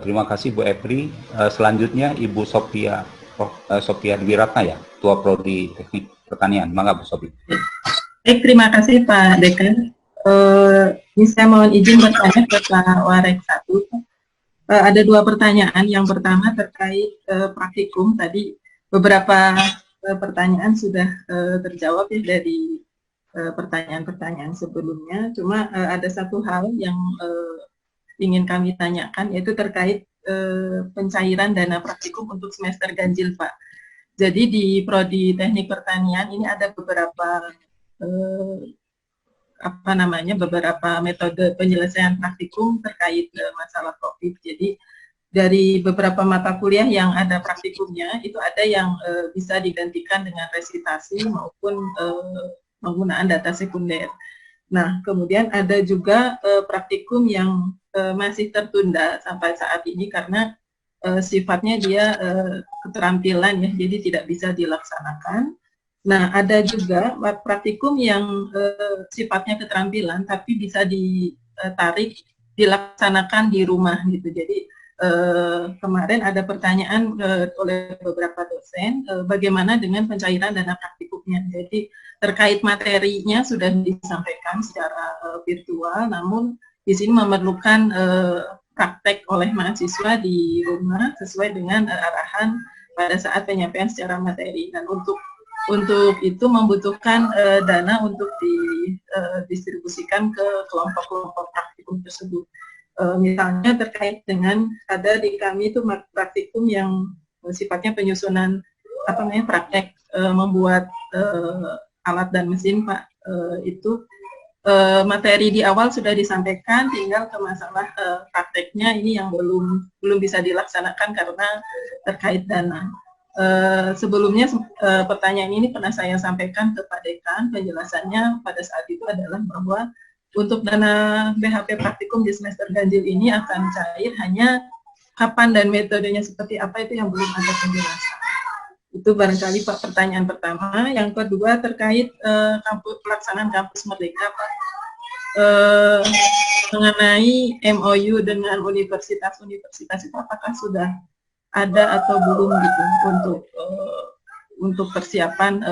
Terima kasih Bu Epri. Selanjutnya Ibu Sophia Dwiratna ya, Ketua Prodi Teknik Pertanian. Mangga Bu Sophia. Baik, terima kasih Pak Dekan. Ini saya mohon izin bertanya ke Pak Warek 1. Ada dua pertanyaan. Yang pertama terkait praktikum. Tadi beberapa pertanyaan sudah terjawab ya dari pertanyaan-pertanyaan sebelumnya. Cuma ada satu hal yang ingin kami tanyakan, yaitu terkait pencairan dana praktikum untuk semester ganjil, Pak. Jadi di Prodi Teknik Pertanian ini ada beberapa beberapa metode penyelesaian praktikum terkait masalah COVID. Jadi dari beberapa mata kuliah yang ada praktikumnya itu ada yang bisa digantikan dengan resitasi maupun penggunaan data sekunder. Nah, kemudian ada juga praktikum yang masih tertunda sampai saat ini karena sifatnya dia keterampilan ya, jadi tidak bisa dilaksanakan. Nah, ada juga praktikum yang sifatnya keterampilan tapi bisa ditarik dilaksanakan di rumah gitu. Jadi kemarin ada pertanyaan oleh beberapa dosen bagaimana dengan pencairan dana praktikumnya. Jadi terkait materinya sudah disampaikan secara virtual, namun di sini memerlukan praktek oleh mahasiswa di rumah sesuai dengan arahan pada saat penyampaian secara materi. Dan untuk itu membutuhkan dana untuk didistribusikan ke kelompok-kelompok praktikum tersebut. Misalnya terkait dengan ada di kami itu praktikum yang sifatnya penyusunan praktek membuat alat dan mesin, Pak. Itu materi di awal sudah disampaikan, tinggal ke masalah prakteknya ini yang belum bisa dilaksanakan karena terkait dana. Sebelumnya pertanyaan ini pernah saya sampaikan ke Pak Dekan, penjelasannya pada saat itu adalah bahwa untuk dana BHP praktikum di semester ganjil ini akan cair, hanya kapan dan metodenya seperti apa itu yang belum ada penjelasan. Itu barangkali Pak pertanyaan pertama. Yang kedua terkait pelaksanaan kampus merdeka, Pak, mengenai MOU dengan universitas-universitas itu apakah sudah ada atau belum gitu untuk persiapan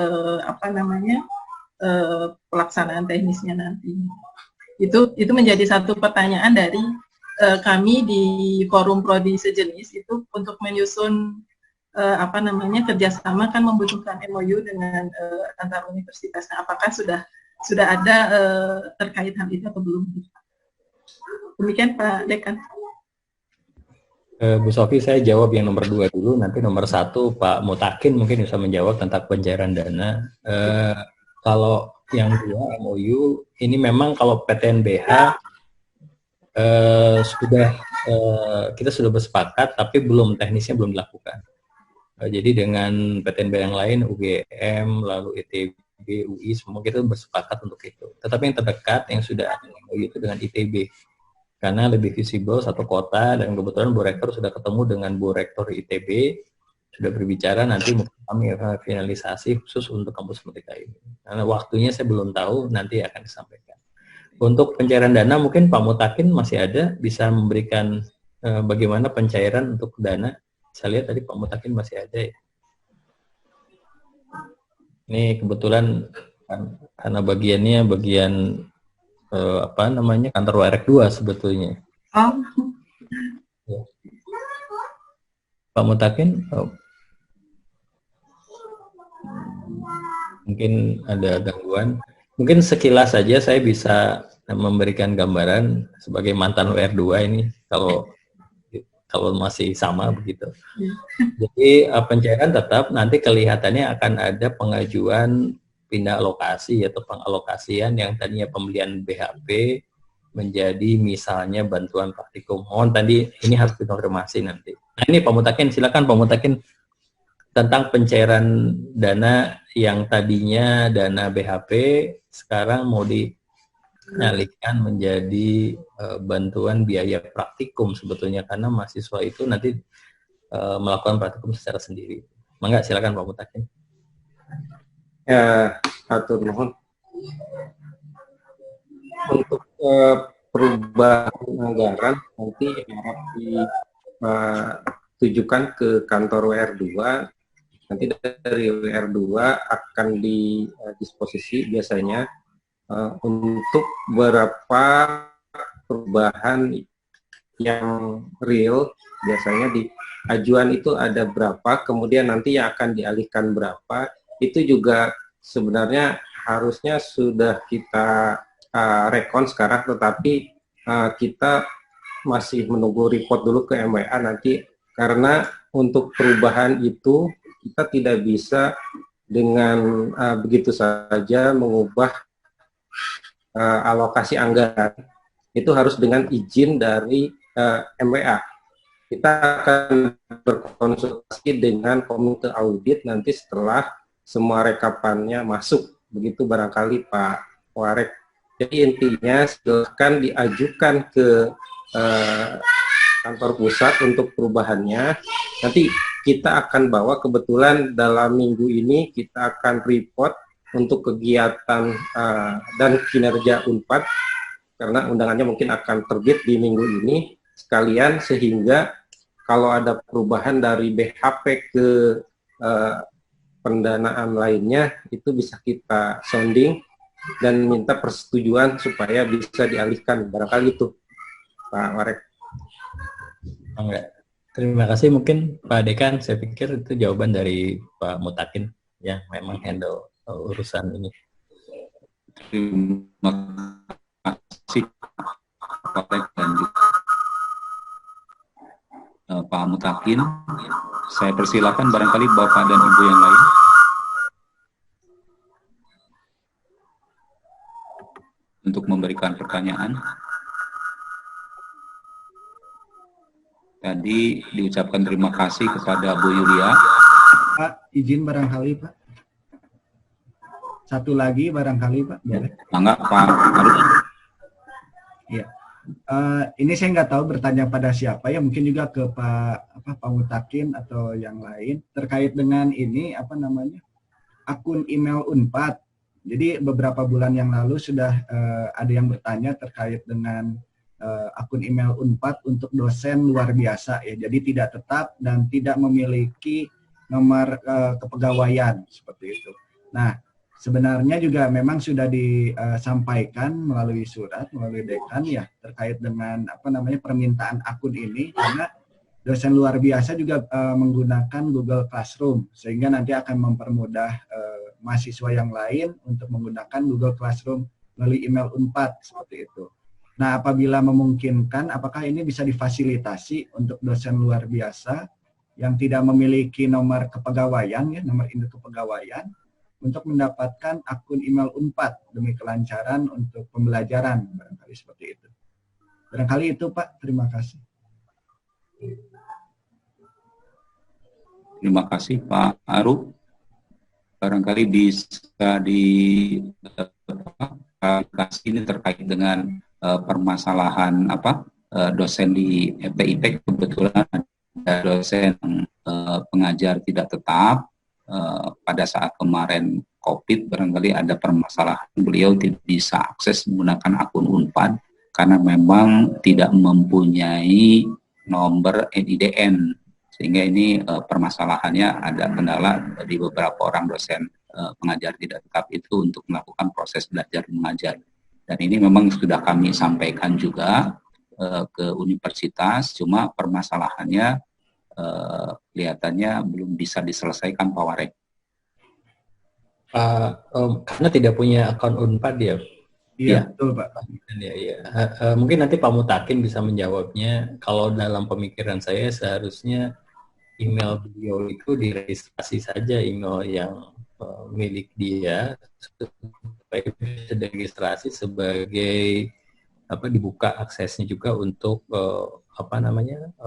pelaksanaan teknisnya nanti. Itu menjadi satu pertanyaan dari kami di forum prodi sejenis itu untuk menyusun kerjasama kan membutuhkan MOU dengan antar universitas. Nah, apakah sudah ada terkait hal itu atau belum? Demikian Pak Dekan. Bu Sofi, saya jawab yang nomor 2 dulu, nanti nomor 1 Pak Mutakin mungkin bisa menjawab tentang pencairan dana. Kalau yang 2 MOU, ini memang kalau PTNBH kita sudah bersepakat, tapi teknisnya belum dilakukan. Jadi dengan PTNBH yang lain, UGM, lalu ITB, UI, semua kita bersepakat untuk itu. Tetapi yang terdekat yang sudah ada MOU itu dengan ITB. Karena lebih visible satu kota, dan kebetulan Bu Rektor sudah ketemu dengan Bu Rektor ITB, sudah berbicara, nanti mungkin kami akan finalisasi khusus untuk kampus Merdeka ini. Karena waktunya saya belum tahu, nanti akan disampaikan. Untuk pencairan dana mungkin Pak Mutakin masih ada, bisa memberikan bagaimana pencairan untuk dana. Saya lihat tadi Pak Mutakin masih ada ya. Ini kebetulan karena bagiannya bagian kantor Warek 2 sebetulnya. Oh. Ya. Pak Mutakin, mungkin ada gangguan. Mungkin sekilas saja saya bisa memberikan gambaran sebagai mantan WR2 ini, kalau masih sama begitu. Jadi pencairan tetap nanti kelihatannya akan ada pengajuan pindah alokasi atau pengalokasian yang tadinya pembelian BHP menjadi misalnya bantuan praktikum. Mohon tadi ini harus dikonfirmasi nanti. Nah ini Pak Mutakin, silakan Pak Mutakin, tentang pencairan dana yang tadinya dana BHP sekarang mau dialihkan menjadi bantuan biaya praktikum sebetulnya, karena mahasiswa itu nanti melakukan praktikum secara sendiri. Mangga silakan Pak Mutakin. Ya, atur nuhun. Untuk perubahan anggaran nanti harap ditujukan ke kantor WR2. Nanti dari WR2 akan didisposisi biasanya untuk beberapa perubahan yang real. Biasanya di ajuan itu ada berapa, kemudian nanti yang akan dialihkan berapa. Itu juga sebenarnya harusnya sudah kita rekon sekarang, tetapi kita masih menunggu report dulu ke MWA nanti, karena untuk perubahan itu kita tidak bisa dengan begitu saja mengubah alokasi anggaran. Itu harus dengan izin dari MWA. Kita akan berkonsultasi dengan komite audit nanti setelah semua rekapannya masuk, begitu barangkali Pak Warek. Jadi intinya silakan diajukan ke kantor pusat untuk perubahannya. Nanti kita akan bawa, kebetulan dalam minggu ini kita akan report untuk kegiatan dan kinerja UNPAD, karena undangannya mungkin akan terbit di minggu ini sekalian, sehingga kalau ada perubahan dari BHP ke pendanaan lainnya itu bisa kita sounding dan minta persetujuan supaya bisa dialihkan, barangkali itu Pak Warek. Enggak. Terima kasih. Mungkin Pak Dekan, saya pikir itu jawaban dari Pak Mutakin yang memang handle urusan ini. Terima kasih Pak Warek dan Pak Mutakin. Saya persilakan barangkali Bapak dan Ibu yang lain. Untuk memberikan pertanyaan. Tadi diucapkan terima kasih kepada Bu Yulia. Pak, izin barangkali Pak. Satu lagi barangkali Pak. Boleh? Enggak Pak, harus. Iya. Ini saya nggak tahu bertanya pada siapa ya, mungkin juga ke Pak Mutakin atau yang lain terkait dengan ini akun email UNPAD. Jadi beberapa bulan yang lalu sudah ada yang bertanya terkait dengan akun email UNPAD untuk dosen luar biasa ya. Jadi tidak tetap dan tidak memiliki nomor kepegawaian seperti itu. Nah, sebenarnya juga memang sudah disampaikan melalui surat, melalui dekan ya, terkait dengan permintaan akun ini, karena dosen luar biasa juga menggunakan Google Classroom, sehingga nanti akan mempermudah mahasiswa yang lain untuk menggunakan Google Classroom melalui email Unpad seperti itu. Nah, apabila memungkinkan, apakah ini bisa difasilitasi untuk dosen luar biasa yang tidak memiliki nomor kepegawaian, ya, nomor induk kepegawaian, untuk mendapatkan akun email Unpad demi kelancaran untuk pembelajaran, barangkali seperti itu. Barangkali itu, Pak. Terima kasih. Terima kasih, Pak Aruf. Barangkali bisa klarifikasi ini terkait dengan permasalahan dosen di FTIP. Kebetulan ada dosen pengajar tidak tetap pada saat kemarin COVID, barangkali ada permasalahan beliau tidak bisa akses menggunakan akun Unpad karena memang tidak mempunyai nomor NIDN, sehingga ini permasalahannya ada kendala di beberapa orang dosen pengajar tidak tetap itu untuk melakukan proses belajar mengajar. Dan ini memang sudah kami sampaikan juga ke universitas, cuma permasalahannya kelihatannya belum bisa diselesaikan, Pak Warek. Karena tidak punya akun Unpad ya? Iya, betul Pak. Ya. Mungkin nanti Pak Mutakin bisa menjawabnya. Kalau dalam pemikiran saya seharusnya email beliau itu diregistrasi saja, email yang milik dia, supaya bisa diregistrasi sebagai dibuka aksesnya juga untuk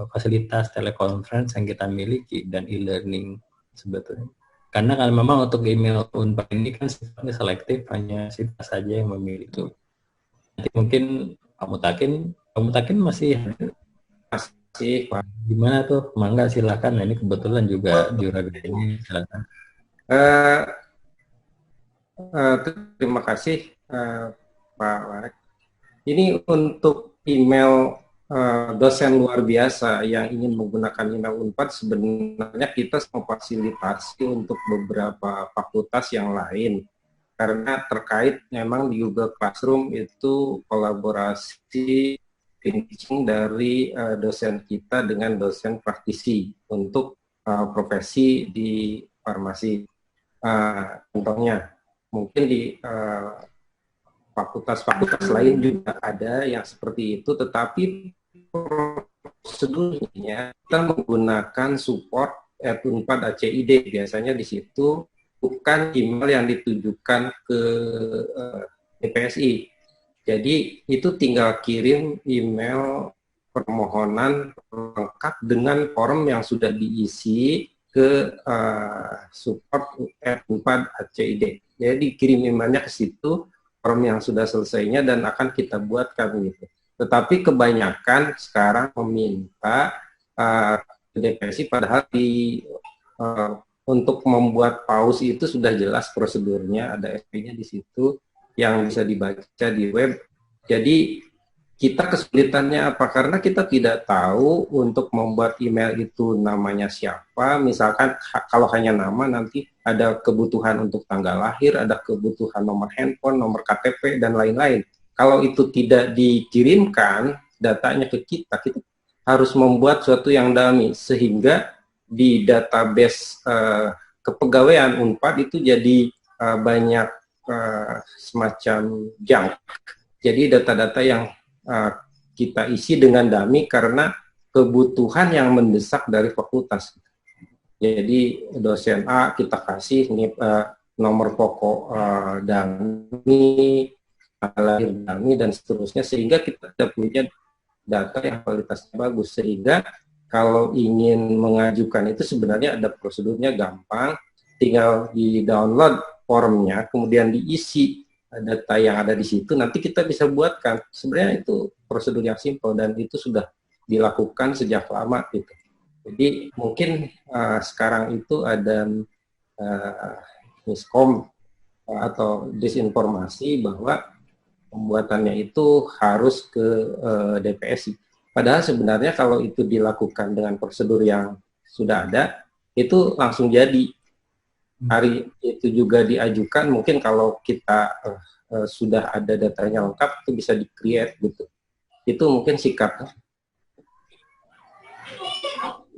fasilitas telekonferensi yang kita miliki dan e-learning sebetulnya. Karena kan memang untuk email Unpad ini kan sifatnya selektif, hanya siswa saja yang memiliki. Nanti mungkin Pak Mutakin masih hadir? Masih, Pak. Gimana tuh? Mangga silakan. Nah, ini kebetulan juga juragan ini, silakan. Terima kasih Pak Warek. Ini untuk email dosen luar biasa yang ingin menggunakan email Unpad, sebenarnya kita memfasilitasi untuk beberapa fakultas yang lain karena terkait memang di Google Classroom itu kolaborasi teaching dari dosen kita dengan dosen praktisi untuk profesi di farmasi. Contohnya mungkin di fakultas-fakultas lain juga ada yang seperti itu, tetapi prosedurnya kita menggunakan support @unpad.acid. Biasanya di situ bukan email yang ditujukan ke DPSI. Jadi itu tinggal kirim email permohonan lengkap dengan form yang sudah diisi ke support @unpad.acid. Jadi kirim emailnya ke situ, form yang sudah selesainya, dan akan kita buatkan gitu. Tetapi kebanyakan sekarang meminta DPSI, padahal untuk membuat PAUS itu sudah jelas prosedurnya, ada SP-nya di situ yang bisa dibaca di web. Jadi kita kesulitannya apa? Karena kita tidak tahu untuk membuat email itu namanya siapa. Misalkan kalau hanya nama, nanti ada kebutuhan untuk tanggal lahir, ada kebutuhan nomor handphone, nomor KTP, dan lain-lain. Kalau itu tidak dikirimkan datanya ke kita harus membuat suatu yang dummy, sehingga di database kepegawaian Unpad itu jadi banyak semacam junk. Jadi data-data yang kita isi dengan dummy karena kebutuhan yang mendesak dari fakultas. Jadi dosen A kita kasih nomor pokok dummy, lahir dummy, dan seterusnya, sehingga kita tidak punya data yang kualitasnya bagus. Sehingga kalau ingin mengajukan itu sebenarnya ada prosedurnya gampang, tinggal di-download formnya, kemudian diisi data yang ada di situ, nanti kita bisa buatkan. Sebenarnya itu prosedur yang simpel dan itu sudah dilakukan sejak lama gitu. Jadi mungkin sekarang itu ada miskom atau disinformasi bahwa pembuatannya itu harus ke DPSI. Padahal sebenarnya kalau itu dilakukan dengan prosedur yang sudah ada, itu langsung jadi. Hari itu juga diajukan, mungkin kalau kita sudah ada datanya lengkap, itu bisa di-create gitu. Itu mungkin sikap.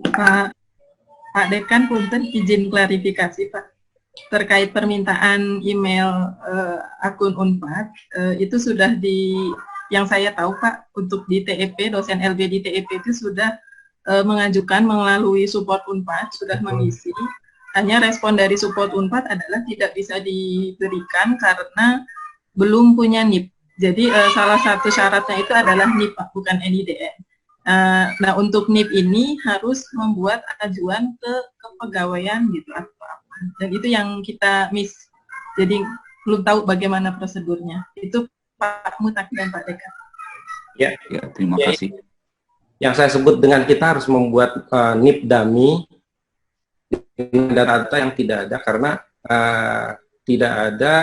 Pak Dekan, punten izin klarifikasi Pak terkait permintaan email akun Unpad itu sudah yang saya tahu Pak untuk di TEP, dosen LB di TEP itu sudah mengajukan melalui support Unpad, sudah mengisi. Hanya respon dari support Unpad adalah tidak bisa diberikan karena belum punya NIP. Jadi salah satu syaratnya itu adalah NIP Pak, bukan NIDN. Nah untuk NIP ini harus membuat ajuan ke kepegawaian gitu atau apa. Dan itu yang kita miss. Jadi belum tahu bagaimana prosedurnya. Itu Pak Mutakin dan Pak Dekan. Ya, terima kasih. Yang saya sebut dengan kita harus membuat NIP dummy dengan data yang tidak ada karena tidak ada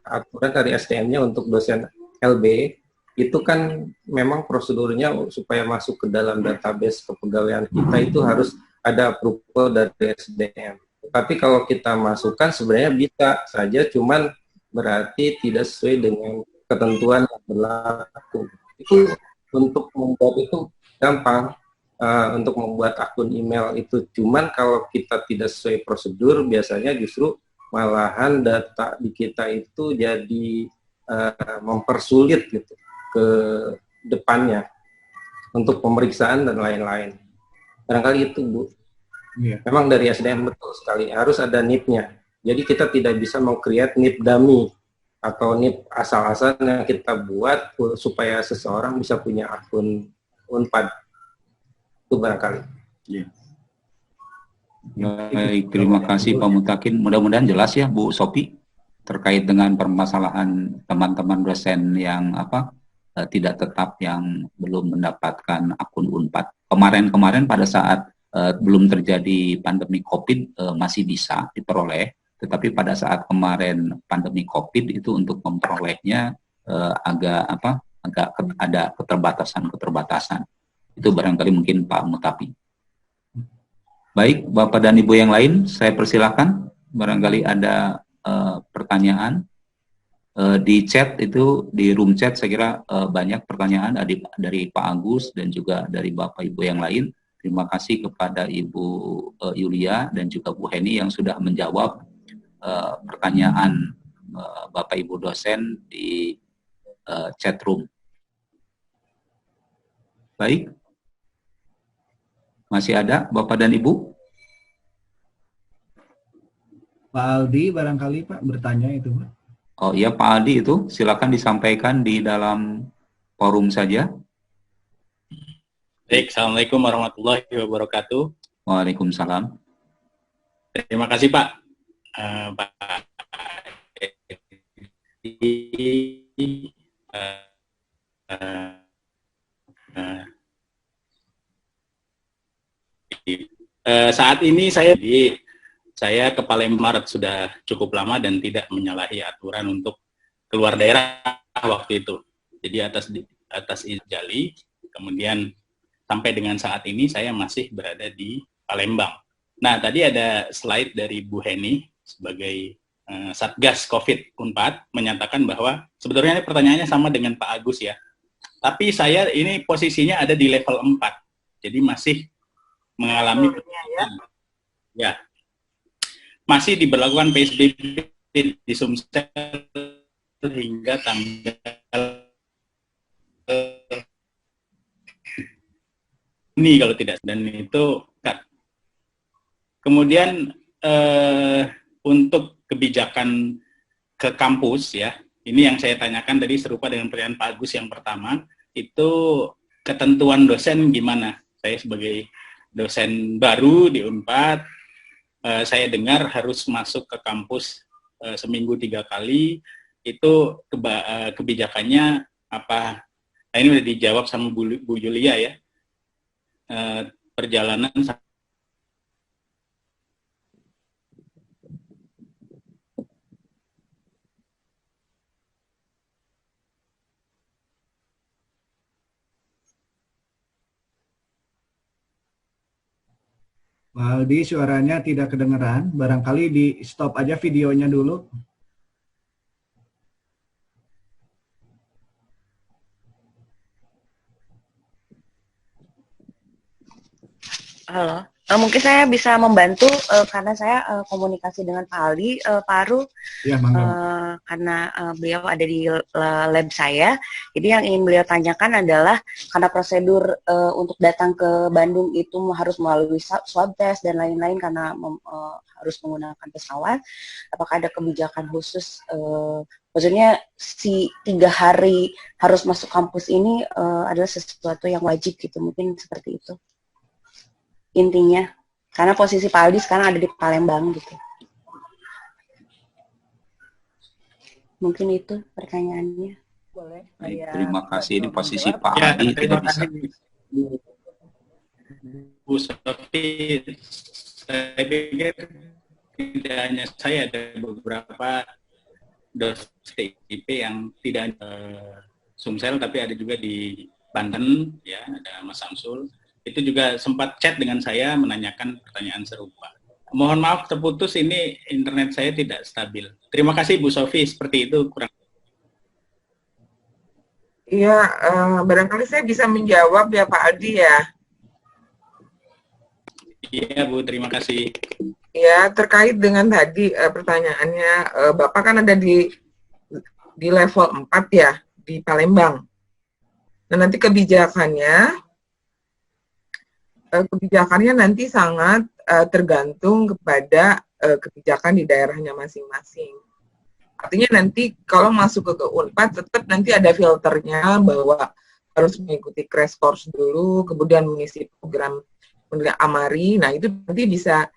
aturan dari SDM-nya untuk dosen LB. Itu kan memang prosedurnya supaya masuk ke dalam database kepegawaian kita itu harus ada approval dari SDM. Tapi kalau kita masukkan sebenarnya bisa saja, cuman berarti tidak sesuai dengan ketentuan yang berlaku. Itu untuk membuat itu gampang, untuk membuat akun email itu. Cuman kalau kita tidak sesuai prosedur, biasanya justru malahan data di kita itu jadi mempersulit gitu ke depannya untuk pemeriksaan dan lain-lain. Barangkali itu Bu. Yeah. Memang dari SDM betul sekali harus ada NIP-nya. Jadi kita tidak bisa meng-create NIP dummy atau NIP asal-asalan yang kita buat supaya seseorang bisa punya akun Unpad. Itu barangkali. Yeah. Baik, terima kasih Pak Mutakin. Mudah-mudahan jelas ya Bu Sophie terkait dengan permasalahan teman-teman dosen yang tidak tetap yang belum mendapatkan akun Unpad. Kemarin pada saat belum terjadi pandemi COVID masih bisa diperoleh, tetapi pada saat kemarin pandemi COVID itu untuk memperolehnya agak ada keterbatasan. Itu barangkali mungkin Pak Mutapi. Baik, Bapak dan Ibu yang lain, saya persilakan. Barangkali ada pertanyaan. Di chat itu, di room chat saya kira banyak pertanyaan dari Pak Agus dan juga dari Bapak Ibu yang lain. Terima kasih kepada Ibu Yulia dan juga Bu Heni yang sudah menjawab pertanyaan Bapak Ibu dosen di chat room. Baik, masih ada Bapak dan Ibu? Pak Aldi barangkali Pak bertanya itu Pak. Oh iya Pak Aldi itu silakan disampaikan di dalam forum saja. Baik, Assalamualaikum warahmatullahi wabarakatuh. Waalaikumsalam. Terima kasih Pak. Pak saat ini saya ke Palembang sudah cukup lama dan tidak menyalahi aturan untuk keluar daerah waktu itu. Jadi atas izin Jali, kemudian sampai dengan saat ini saya masih berada di Palembang. Nah, tadi ada slide dari Bu Heni sebagai Satgas COVID Unpad menyatakan bahwa sebetulnya ini pertanyaannya sama dengan Pak Agus ya. Tapi saya ini posisinya ada di level 4. Jadi masih mengalami ya. Masih diberlakukan PSBB di Sumsel hingga tanggal ini kalau tidak, dan itu kemudian untuk kebijakan ke kampus ya, ini yang saya tanyakan tadi serupa dengan pertanyaan Pak Agus yang pertama, itu ketentuan dosen gimana? Saya sebagai dosen baru di Unpad, saya dengar harus masuk ke kampus seminggu 3 kali, itu kebijakannya apa? Nah, ini udah dijawab sama Bu Julia ya. Perjalanan Pak Aldi, suaranya tidak kedengeran. Barangkali di stop aja videonya dulu. Halo. Mungkin saya bisa membantu karena saya komunikasi dengan Pak Aldi, Pak Aru, Ya, mangga. karena beliau ada di lab saya. Jadi yang ingin beliau tanyakan adalah karena prosedur untuk datang ke Bandung itu harus melalui swab test dan lain-lain karena harus menggunakan pesawat. Apakah ada kebijakan khusus? Maksudnya si 3 hari harus masuk kampus ini adalah sesuatu yang wajib gitu, mungkin seperti itu. Intinya, karena posisi Pak Aldi sekarang ada di Palembang gitu. Mungkin itu pertanyaannya. Boleh. Baik, terima kasih. Ini posisi menjawab. Pak Aldi tidak bisa. Bu Sofi, saya pikir tidak hanya saya, ada beberapa dosen TIP yang tidak Sumsel, tapi ada juga di Banten, ya, ada Mas Samsul. Itu juga sempat chat dengan saya menanyakan pertanyaan serupa. Mohon maaf terputus, ini internet saya tidak stabil. Terima kasih Bu Sofi, seperti itu kurang. Iya, barangkali saya bisa menjawab ya Pak Aldi ya. Iya Bu, terima kasih. Ya, terkait dengan tadi pertanyaannya, Bapak kan ada di level 4 ya, di Palembang. Nah, nanti kebijakannya nanti sangat tergantung kepada kebijakan di daerahnya masing-masing. Artinya nanti kalau masuk ke UNPAD tetap nanti ada filternya bahwa harus mengikuti crash course dulu, kemudian mengisi program Amari. Nah, itu nanti bisa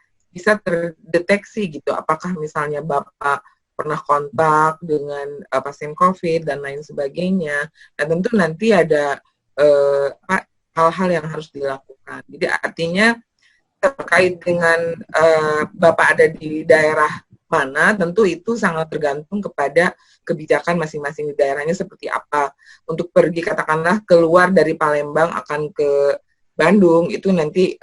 terdeteksi gitu. Apakah misalnya Bapak pernah kontak dengan pasien COVID dan lain sebagainya. Nah, tentu nanti ada hal-hal yang harus dilakukan. Jadi artinya terkait dengan Bapak ada di daerah mana, tentu itu sangat tergantung kepada kebijakan masing-masing di daerahnya seperti apa. Untuk pergi katakanlah keluar dari Palembang akan ke Bandung, itu nanti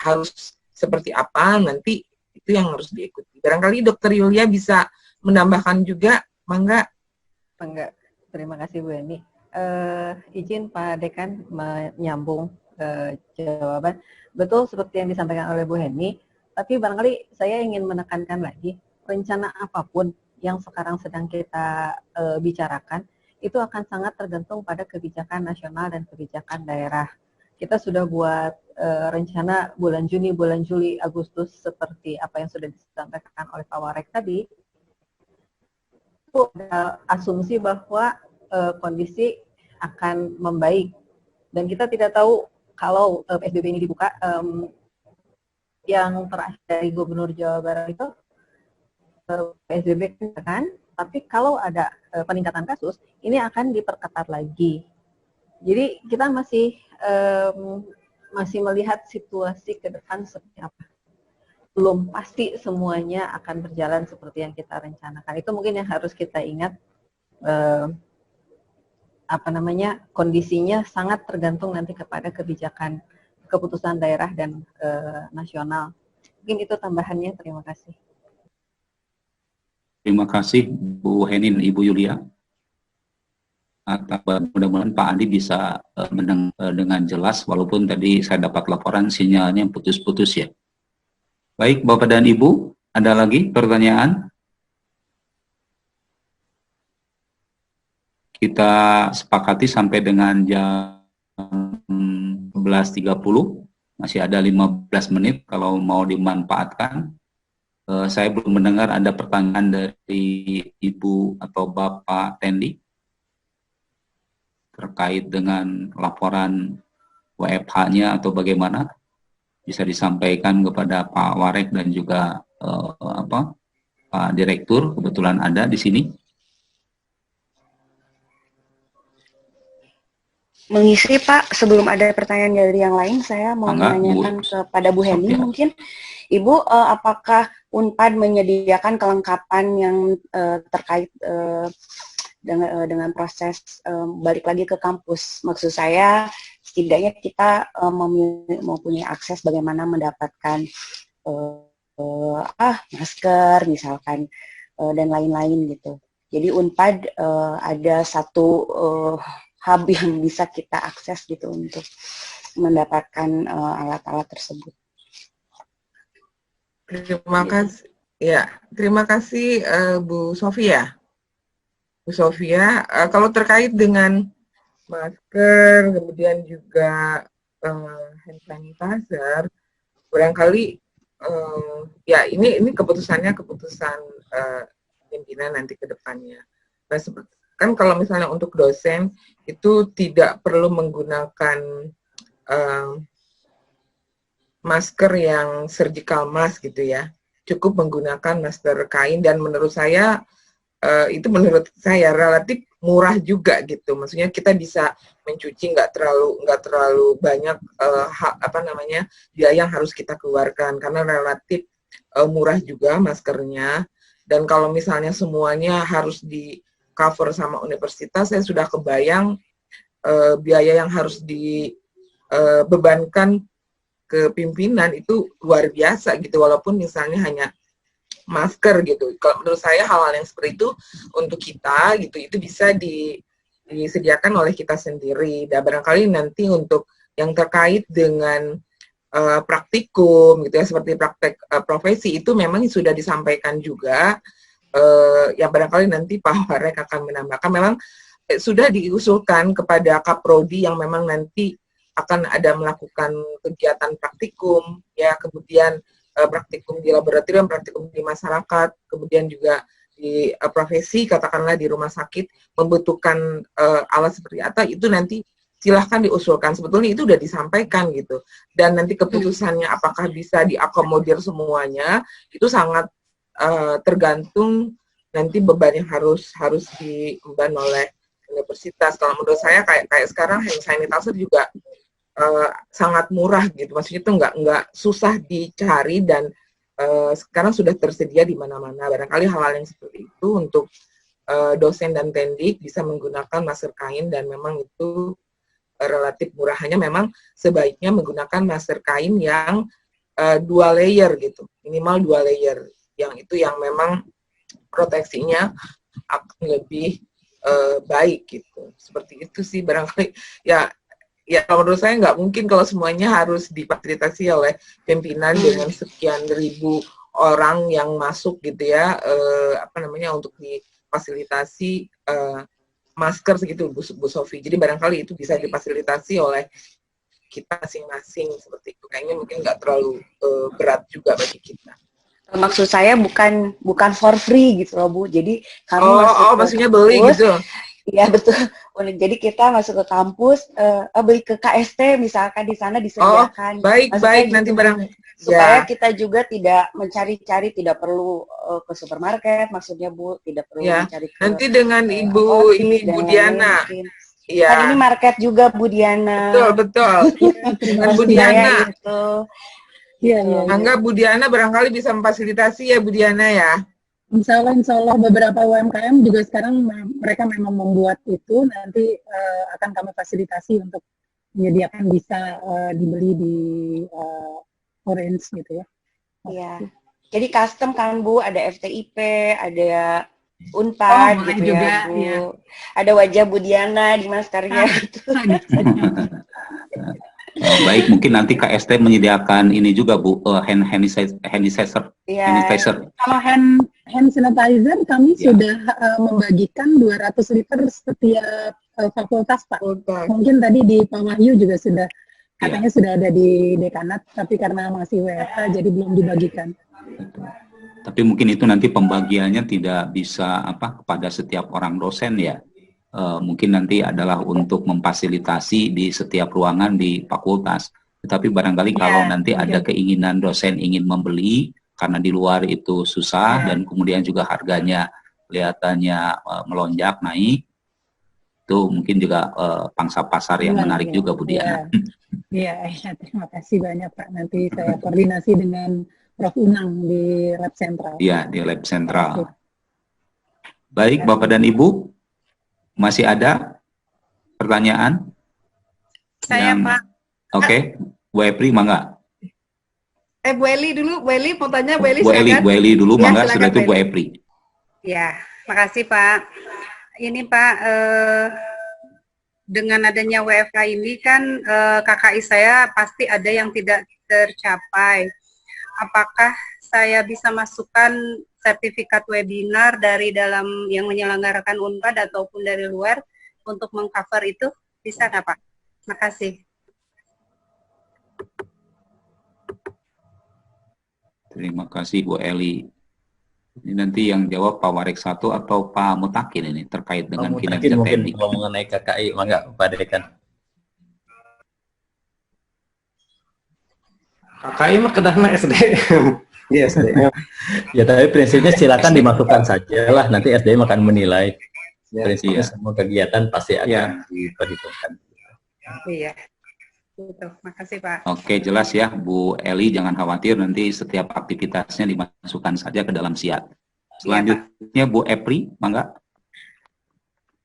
harus seperti apa, nanti itu yang harus diikuti. Barangkali Dokter Yulia bisa menambahkan juga, mangga. Mangga, terima kasih Bu Eni. Izin Pak Dekan menyambung jawaban. Betul seperti yang disampaikan oleh Bu Heni, tapi barangkali saya ingin menekankan lagi, rencana apapun yang sekarang sedang kita bicarakan, itu akan sangat tergantung pada kebijakan nasional dan kebijakan daerah. Kita sudah buat rencana bulan Juni, bulan Juli, Agustus, seperti apa yang sudah disampaikan oleh Pak Warek tadi. Itu ada asumsi bahwa kondisi akan membaik. Dan kita tidak tahu kalau PSBB ini dibuka, yang terakhir dari Gubernur Jawa Barat itu PSBB kan, tapi kalau ada peningkatan kasus, ini akan diperketat lagi. Jadi kita masih melihat situasi ke depan seperti apa. Belum pasti semuanya akan berjalan seperti yang kita rencanakan. Itu mungkin yang harus kita ingat. Kondisinya sangat tergantung nanti kepada kebijakan keputusan daerah dan nasional. Mungkin itu tambahannya. Terima kasih. Terima kasih Bu Henin, Ibu Yulia. Mudah-mudahan Pak Andi bisa mendengar dengan jelas, walaupun tadi saya dapat laporan sinyalnya putus-putus ya. Baik, Bapak dan Ibu, ada lagi pertanyaan? Kita sepakati sampai dengan jam 11.30, masih ada 15 menit kalau mau dimanfaatkan. Saya belum mendengar ada pertanyaan dari Ibu atau Bapak Tendi terkait dengan laporan WFH-nya atau bagaimana, bisa disampaikan kepada Pak Warek dan juga Pak Direktur, kebetulan ada di sini. Mengisi Pak, sebelum ada pertanyaan dari yang lain, saya mau menanyakan kepada Bu Heni mungkin. Ibu, apakah UNPAD menyediakan kelengkapan yang terkait dengan proses balik lagi ke kampus? Maksud saya, setidaknya kita mempunyai akses bagaimana mendapatkan masker misalkan dan lain-lain gitu. Jadi UNPAD ada satu hub yang bisa kita akses gitu untuk mendapatkan alat-alat tersebut. Terima kasih. Ya, terima kasih Bu Sofia. Bu Sofia, kalau terkait dengan masker, kemudian juga hand sanitizer, barangkali ya ini keputusan pimpinan nanti ke depannya. Nah, kan kalau misalnya untuk dosen itu tidak perlu menggunakan masker yang surgical mask gitu ya, cukup menggunakan masker kain, dan menurut saya itu relatif murah juga gitu. Maksudnya kita bisa mencuci nggak terlalu banyak biaya yang harus kita keluarkan, karena relatif murah juga maskernya. Dan kalau misalnya semuanya harus di cover sama universitas, saya sudah kebayang biaya yang harus dibebankan ke pimpinan itu luar biasa gitu, walaupun misalnya hanya masker gitu. Kalau menurut saya hal-hal yang seperti itu untuk kita gitu, itu bisa disediakan oleh kita sendiri. Dan barangkali nanti untuk yang terkait dengan praktikum gitu ya, seperti praktek profesi, itu memang sudah disampaikan juga. Ya barangkali nanti Pak Warek akan menambahkan, memang sudah diusulkan kepada Kaprodi yang memang nanti akan ada melakukan kegiatan praktikum ya, kemudian praktikum di laboratorium, praktikum di masyarakat, kemudian juga di profesi, katakanlah di rumah sakit, membutuhkan alat seperti apa, itu nanti silahkan diusulkan. Sebetulnya itu sudah disampaikan gitu. Dan nanti keputusannya apakah bisa diakomodir semuanya, itu sangat tergantung nanti beban yang harus diemban oleh universitas. Kalau menurut saya kayak sekarang hand sanitizer juga sangat murah gitu, maksudnya itu nggak susah dicari, dan sekarang sudah tersedia di mana-mana. Barangkali hal-hal yang seperti itu untuk dosen dan tendik bisa menggunakan masker kain, dan memang itu relatif murah. Hanya memang sebaiknya menggunakan masker kain yang 2 layer gitu, minimal 2 layer, yang itu yang memang proteksinya akan lebih baik gitu. Seperti itu sih barangkali ya kalau menurut saya nggak mungkin kalau semuanya harus difasilitasi oleh pimpinan dengan sekian ribu orang yang masuk gitu ya, untuk difasilitasi masker segitu Bu Sofi. Jadi barangkali itu bisa difasilitasi oleh kita masing-masing seperti itu. Kayaknya mungkin nggak terlalu berat juga bagi kita. Maksud saya bukan for free gitu loh Bu. Jadi kami maksudnya beli gitu. Iya betul. Jadi kita masuk ke kampus, beli ke KST misalkan, di sana disediakan. Baik gitu, nanti barang supaya kita juga tidak mencari-cari, tidak perlu ke supermarket, maksudnya Bu, tidak perlu mencari ke nanti dengan Ibu Bu Diana. Iya. Kan ini market juga Bu Diana. Betul. Dengan Bu Diana itu. Iya. Angga Bu Diana barangkali bisa memfasilitasi ya Bu Diana ya. Insya Allah beberapa UMKM juga sekarang mereka memang membuat itu, nanti akan kami fasilitasi untuk menyediakan bisa dibeli di Orange gitu ya. Iya. Jadi custom kan Bu, ada FTIP, ada Unpad gitu juga, ya Bu. Ya. Ada wajah Bu Diana di maskernya gitu. Baik, mungkin nanti KST menyediakan ini juga Bu, hand sanitizer. Kalau hand sanitizer kami sudah membagikan 200 liter setiap fakultas Pak. Mungkin tadi di Pak Wahyu juga sudah katanya sudah ada di dekanat, tapi karena masih WFH jadi belum dibagikan. Tapi mungkin itu nanti pembagiannya tidak bisa kepada setiap orang dosen ya. Mungkin nanti adalah untuk memfasilitasi di setiap ruangan di fakultas. Tetapi barangkali kalau nanti ada keinginan dosen ingin membeli karena di luar itu susah dan kemudian juga harganya kelihatannya melonjak naik, itu mungkin juga pangsa pasar yang menarik juga Bu Diana. Iya, terima kasih banyak Pak. Nanti saya koordinasi dengan Prof. Unang di Lab Sentral. Iya, di Lab Sentral. Baik, Bapak dan Ibu, masih ada pertanyaan? Saya Pak. Oke, Bu Epri, mangga. Bu Eli dulu, Bu Eli mau tanya, Bu Eli silakan. Bu Eli dulu, mangga, sudah itu Bu Epri. Ya, makasih Pak. Ini Pak, dengan adanya WFH ini kan KKI saya pasti ada yang tidak tercapai. Apakah saya bisa masukkan sertifikat webinar dari dalam yang menyelenggarakan UNPAD ataupun dari luar untuk mengcover itu? Bisa nggak Pak? Terima kasih. Terima kasih Bu Eli. Ini nanti yang jawab Pak Warek 1 atau Pak Mutakin ini terkait dengan kinerja mungkin teknik. kalau mengenai KKI, mangga Pak Dekan. KKI mah kedahna SDM. Iya, SDM. Ya, tapi prinsipnya silakan dimasukkan saja lah, nanti SDM akan menilai. Prinsipnya semua kegiatan pasti akan diperhitungkan. Iya. Gitu. Makasih Pak. Oke, jelas ya Bu Eli, jangan khawatir, nanti setiap aktivitasnya dimasukkan saja ke dalam SIAT. Selanjutnya Bu Epri, mangga.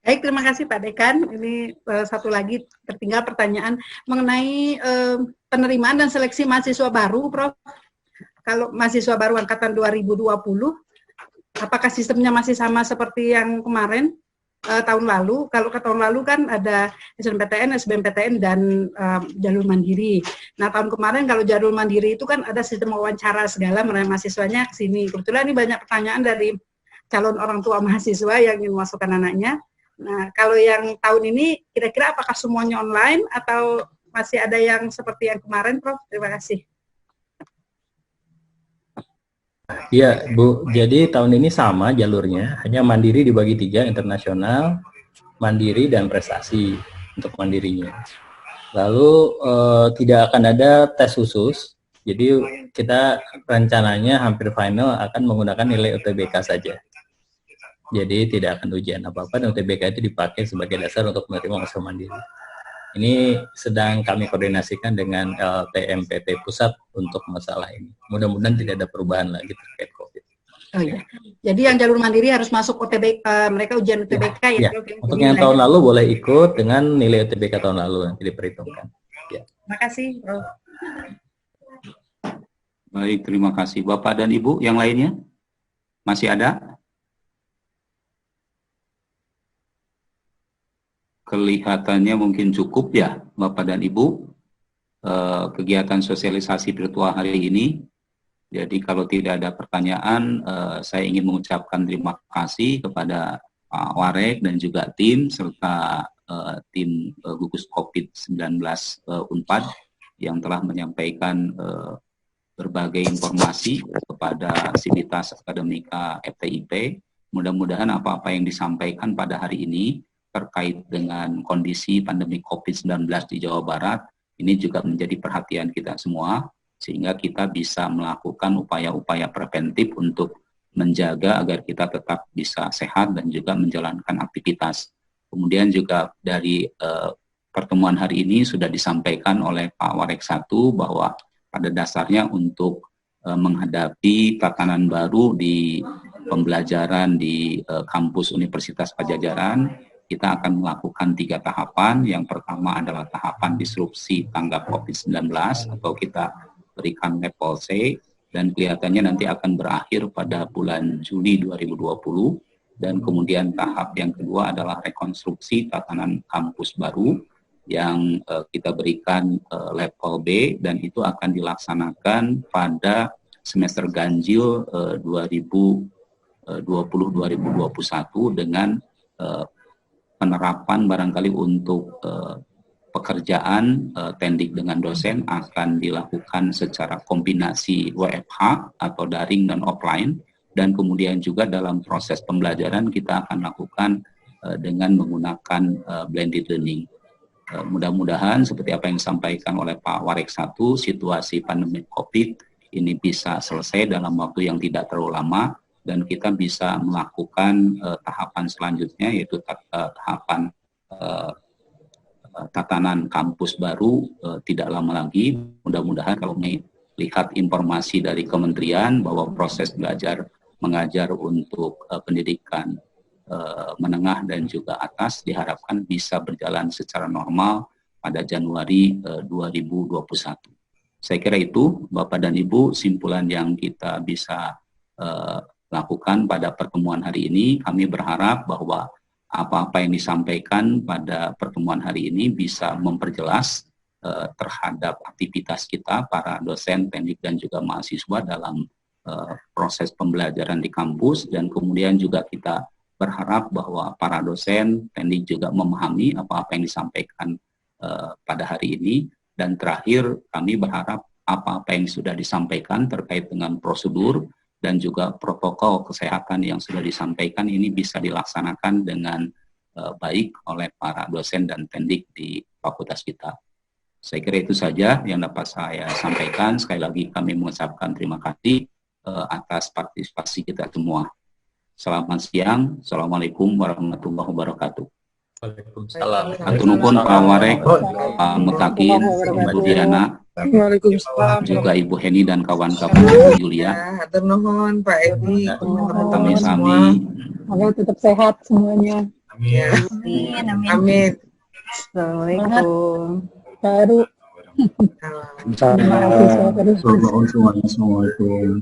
Baik, terima kasih Pak Dekan. Ini satu lagi tertinggal pertanyaan mengenai penerimaan dan seleksi mahasiswa baru, Prof. Kalau mahasiswa baru angkatan 2020, apakah sistemnya masih sama seperti yang kemarin tahun lalu? Kalau ke tahun lalu kan ada SNMPTN, SBMPTN, dan jalur mandiri. Nah, tahun kemarin kalau jalur mandiri itu kan ada sistem wawancara segala, mahasiswanya ke sini. Kebetulan ini banyak pertanyaan dari calon orang tua mahasiswa yang ingin memasukkan anaknya. Nah, kalau yang tahun ini kira-kira apakah semuanya online atau masih ada yang seperti yang kemarin, Prof? Terima kasih. Iya, Bu. Jadi tahun ini sama jalurnya, hanya mandiri dibagi 3, internasional, mandiri, dan prestasi untuk mandirinya. Lalu tidak akan ada tes khusus, jadi kita rencananya hampir final akan menggunakan nilai UTBK saja. Jadi tidak akan ujian apa-apa, dan UTBK itu dipakai sebagai dasar untuk menerima mahasiswa mandiri. Ini sedang kami koordinasikan dengan LTMPT pusat untuk masalah ini. Mudah-mudahan tidak ada perubahan lagi terkait COVID. Oh iya. Jadi yang jalur mandiri harus masuk UTBK, mereka ujian UTBK ya. Untuk yang tahun lalu boleh ikut dengan nilai UTBK tahun lalu nanti diperhitungkan. Ya. Terima kasih, Prof. Baik, terima kasih Bapak dan Ibu. Yang lainnya masih ada? Kelihatannya mungkin cukup ya Bapak dan Ibu kegiatan sosialisasi virtual hari ini. Jadi kalau tidak ada pertanyaan, saya ingin mengucapkan terima kasih kepada Pak Warek dan juga tim serta tim gugus COVID-19 UNPAD yang telah menyampaikan berbagai informasi kepada Sivitas Akademika FTIP. Mudah-mudahan apa-apa yang disampaikan pada hari ini terkait dengan kondisi pandemi COVID-19 di Jawa Barat, ini juga menjadi perhatian kita semua, sehingga kita bisa melakukan upaya-upaya preventif untuk menjaga agar kita tetap bisa sehat dan juga menjalankan aktivitas. Kemudian juga dari pertemuan hari ini sudah disampaikan oleh Pak Warek 1 bahwa pada dasarnya untuk menghadapi tatanan baru di pembelajaran di kampus Universitas Padjadjaran, kita akan melakukan 3 tahapan. Yang pertama adalah tahapan disrupsi tanggap COVID-19 atau kita berikan level C, dan kelihatannya nanti akan berakhir pada bulan Juli 2020. Dan kemudian tahap yang kedua adalah rekonstruksi tatanan kampus baru yang kita berikan level B, dan itu akan dilaksanakan pada semester ganjil 2020-2021 dengan penerapan barangkali untuk pekerjaan tendik dengan dosen akan dilakukan secara kombinasi WFH atau daring dan offline, dan kemudian juga dalam proses pembelajaran kita akan lakukan dengan menggunakan blended learning. Mudah-mudahan seperti apa yang disampaikan oleh Pak Warek 1, situasi pandemi COVID ini bisa selesai dalam waktu yang tidak terlalu lama, dan kita bisa melakukan tahapan selanjutnya, yaitu tahapan tatanan kampus baru tidak lama lagi. Mudah-mudahan kalau melihat informasi dari kementerian bahwa proses belajar mengajar untuk pendidikan menengah dan juga atas diharapkan bisa berjalan secara normal pada Januari 2021. Saya kira itu Bapak dan Ibu simpulan yang kita bisa lakukan pada pertemuan hari ini. Kami berharap bahwa apa-apa yang disampaikan pada pertemuan hari ini bisa memperjelas terhadap aktivitas kita, para dosen, pendidik, dan juga mahasiswa dalam proses pembelajaran di kampus, dan kemudian juga kita berharap bahwa para dosen, pendidik juga memahami apa-apa yang disampaikan pada hari ini, dan terakhir kami berharap apa-apa yang sudah disampaikan terkait dengan prosedur dan juga protokol kesehatan yang sudah disampaikan ini bisa dilaksanakan dengan baik oleh para dosen dan pendidik di fakultas kita. Saya kira itu saja yang dapat saya sampaikan. Sekali lagi kami mengucapkan terima kasih atas partisipasi kita semua. Selamat siang. Assalamualaikum warahmatullahi wabarakatuh. Waalaikumsalam. Atunukun Pak Warek, Pak Mutakin, Mbak Diana, Waalaikumsalam. juga Ibu Heni dan kawan-kawan Ibu Julia. Hatur nuhun Pak Edi, Kami sami. Semoga tetap sehat semuanya. Amin. Amin. Assalamualaikum. Baru. Terima kasih. Assalamualaikum.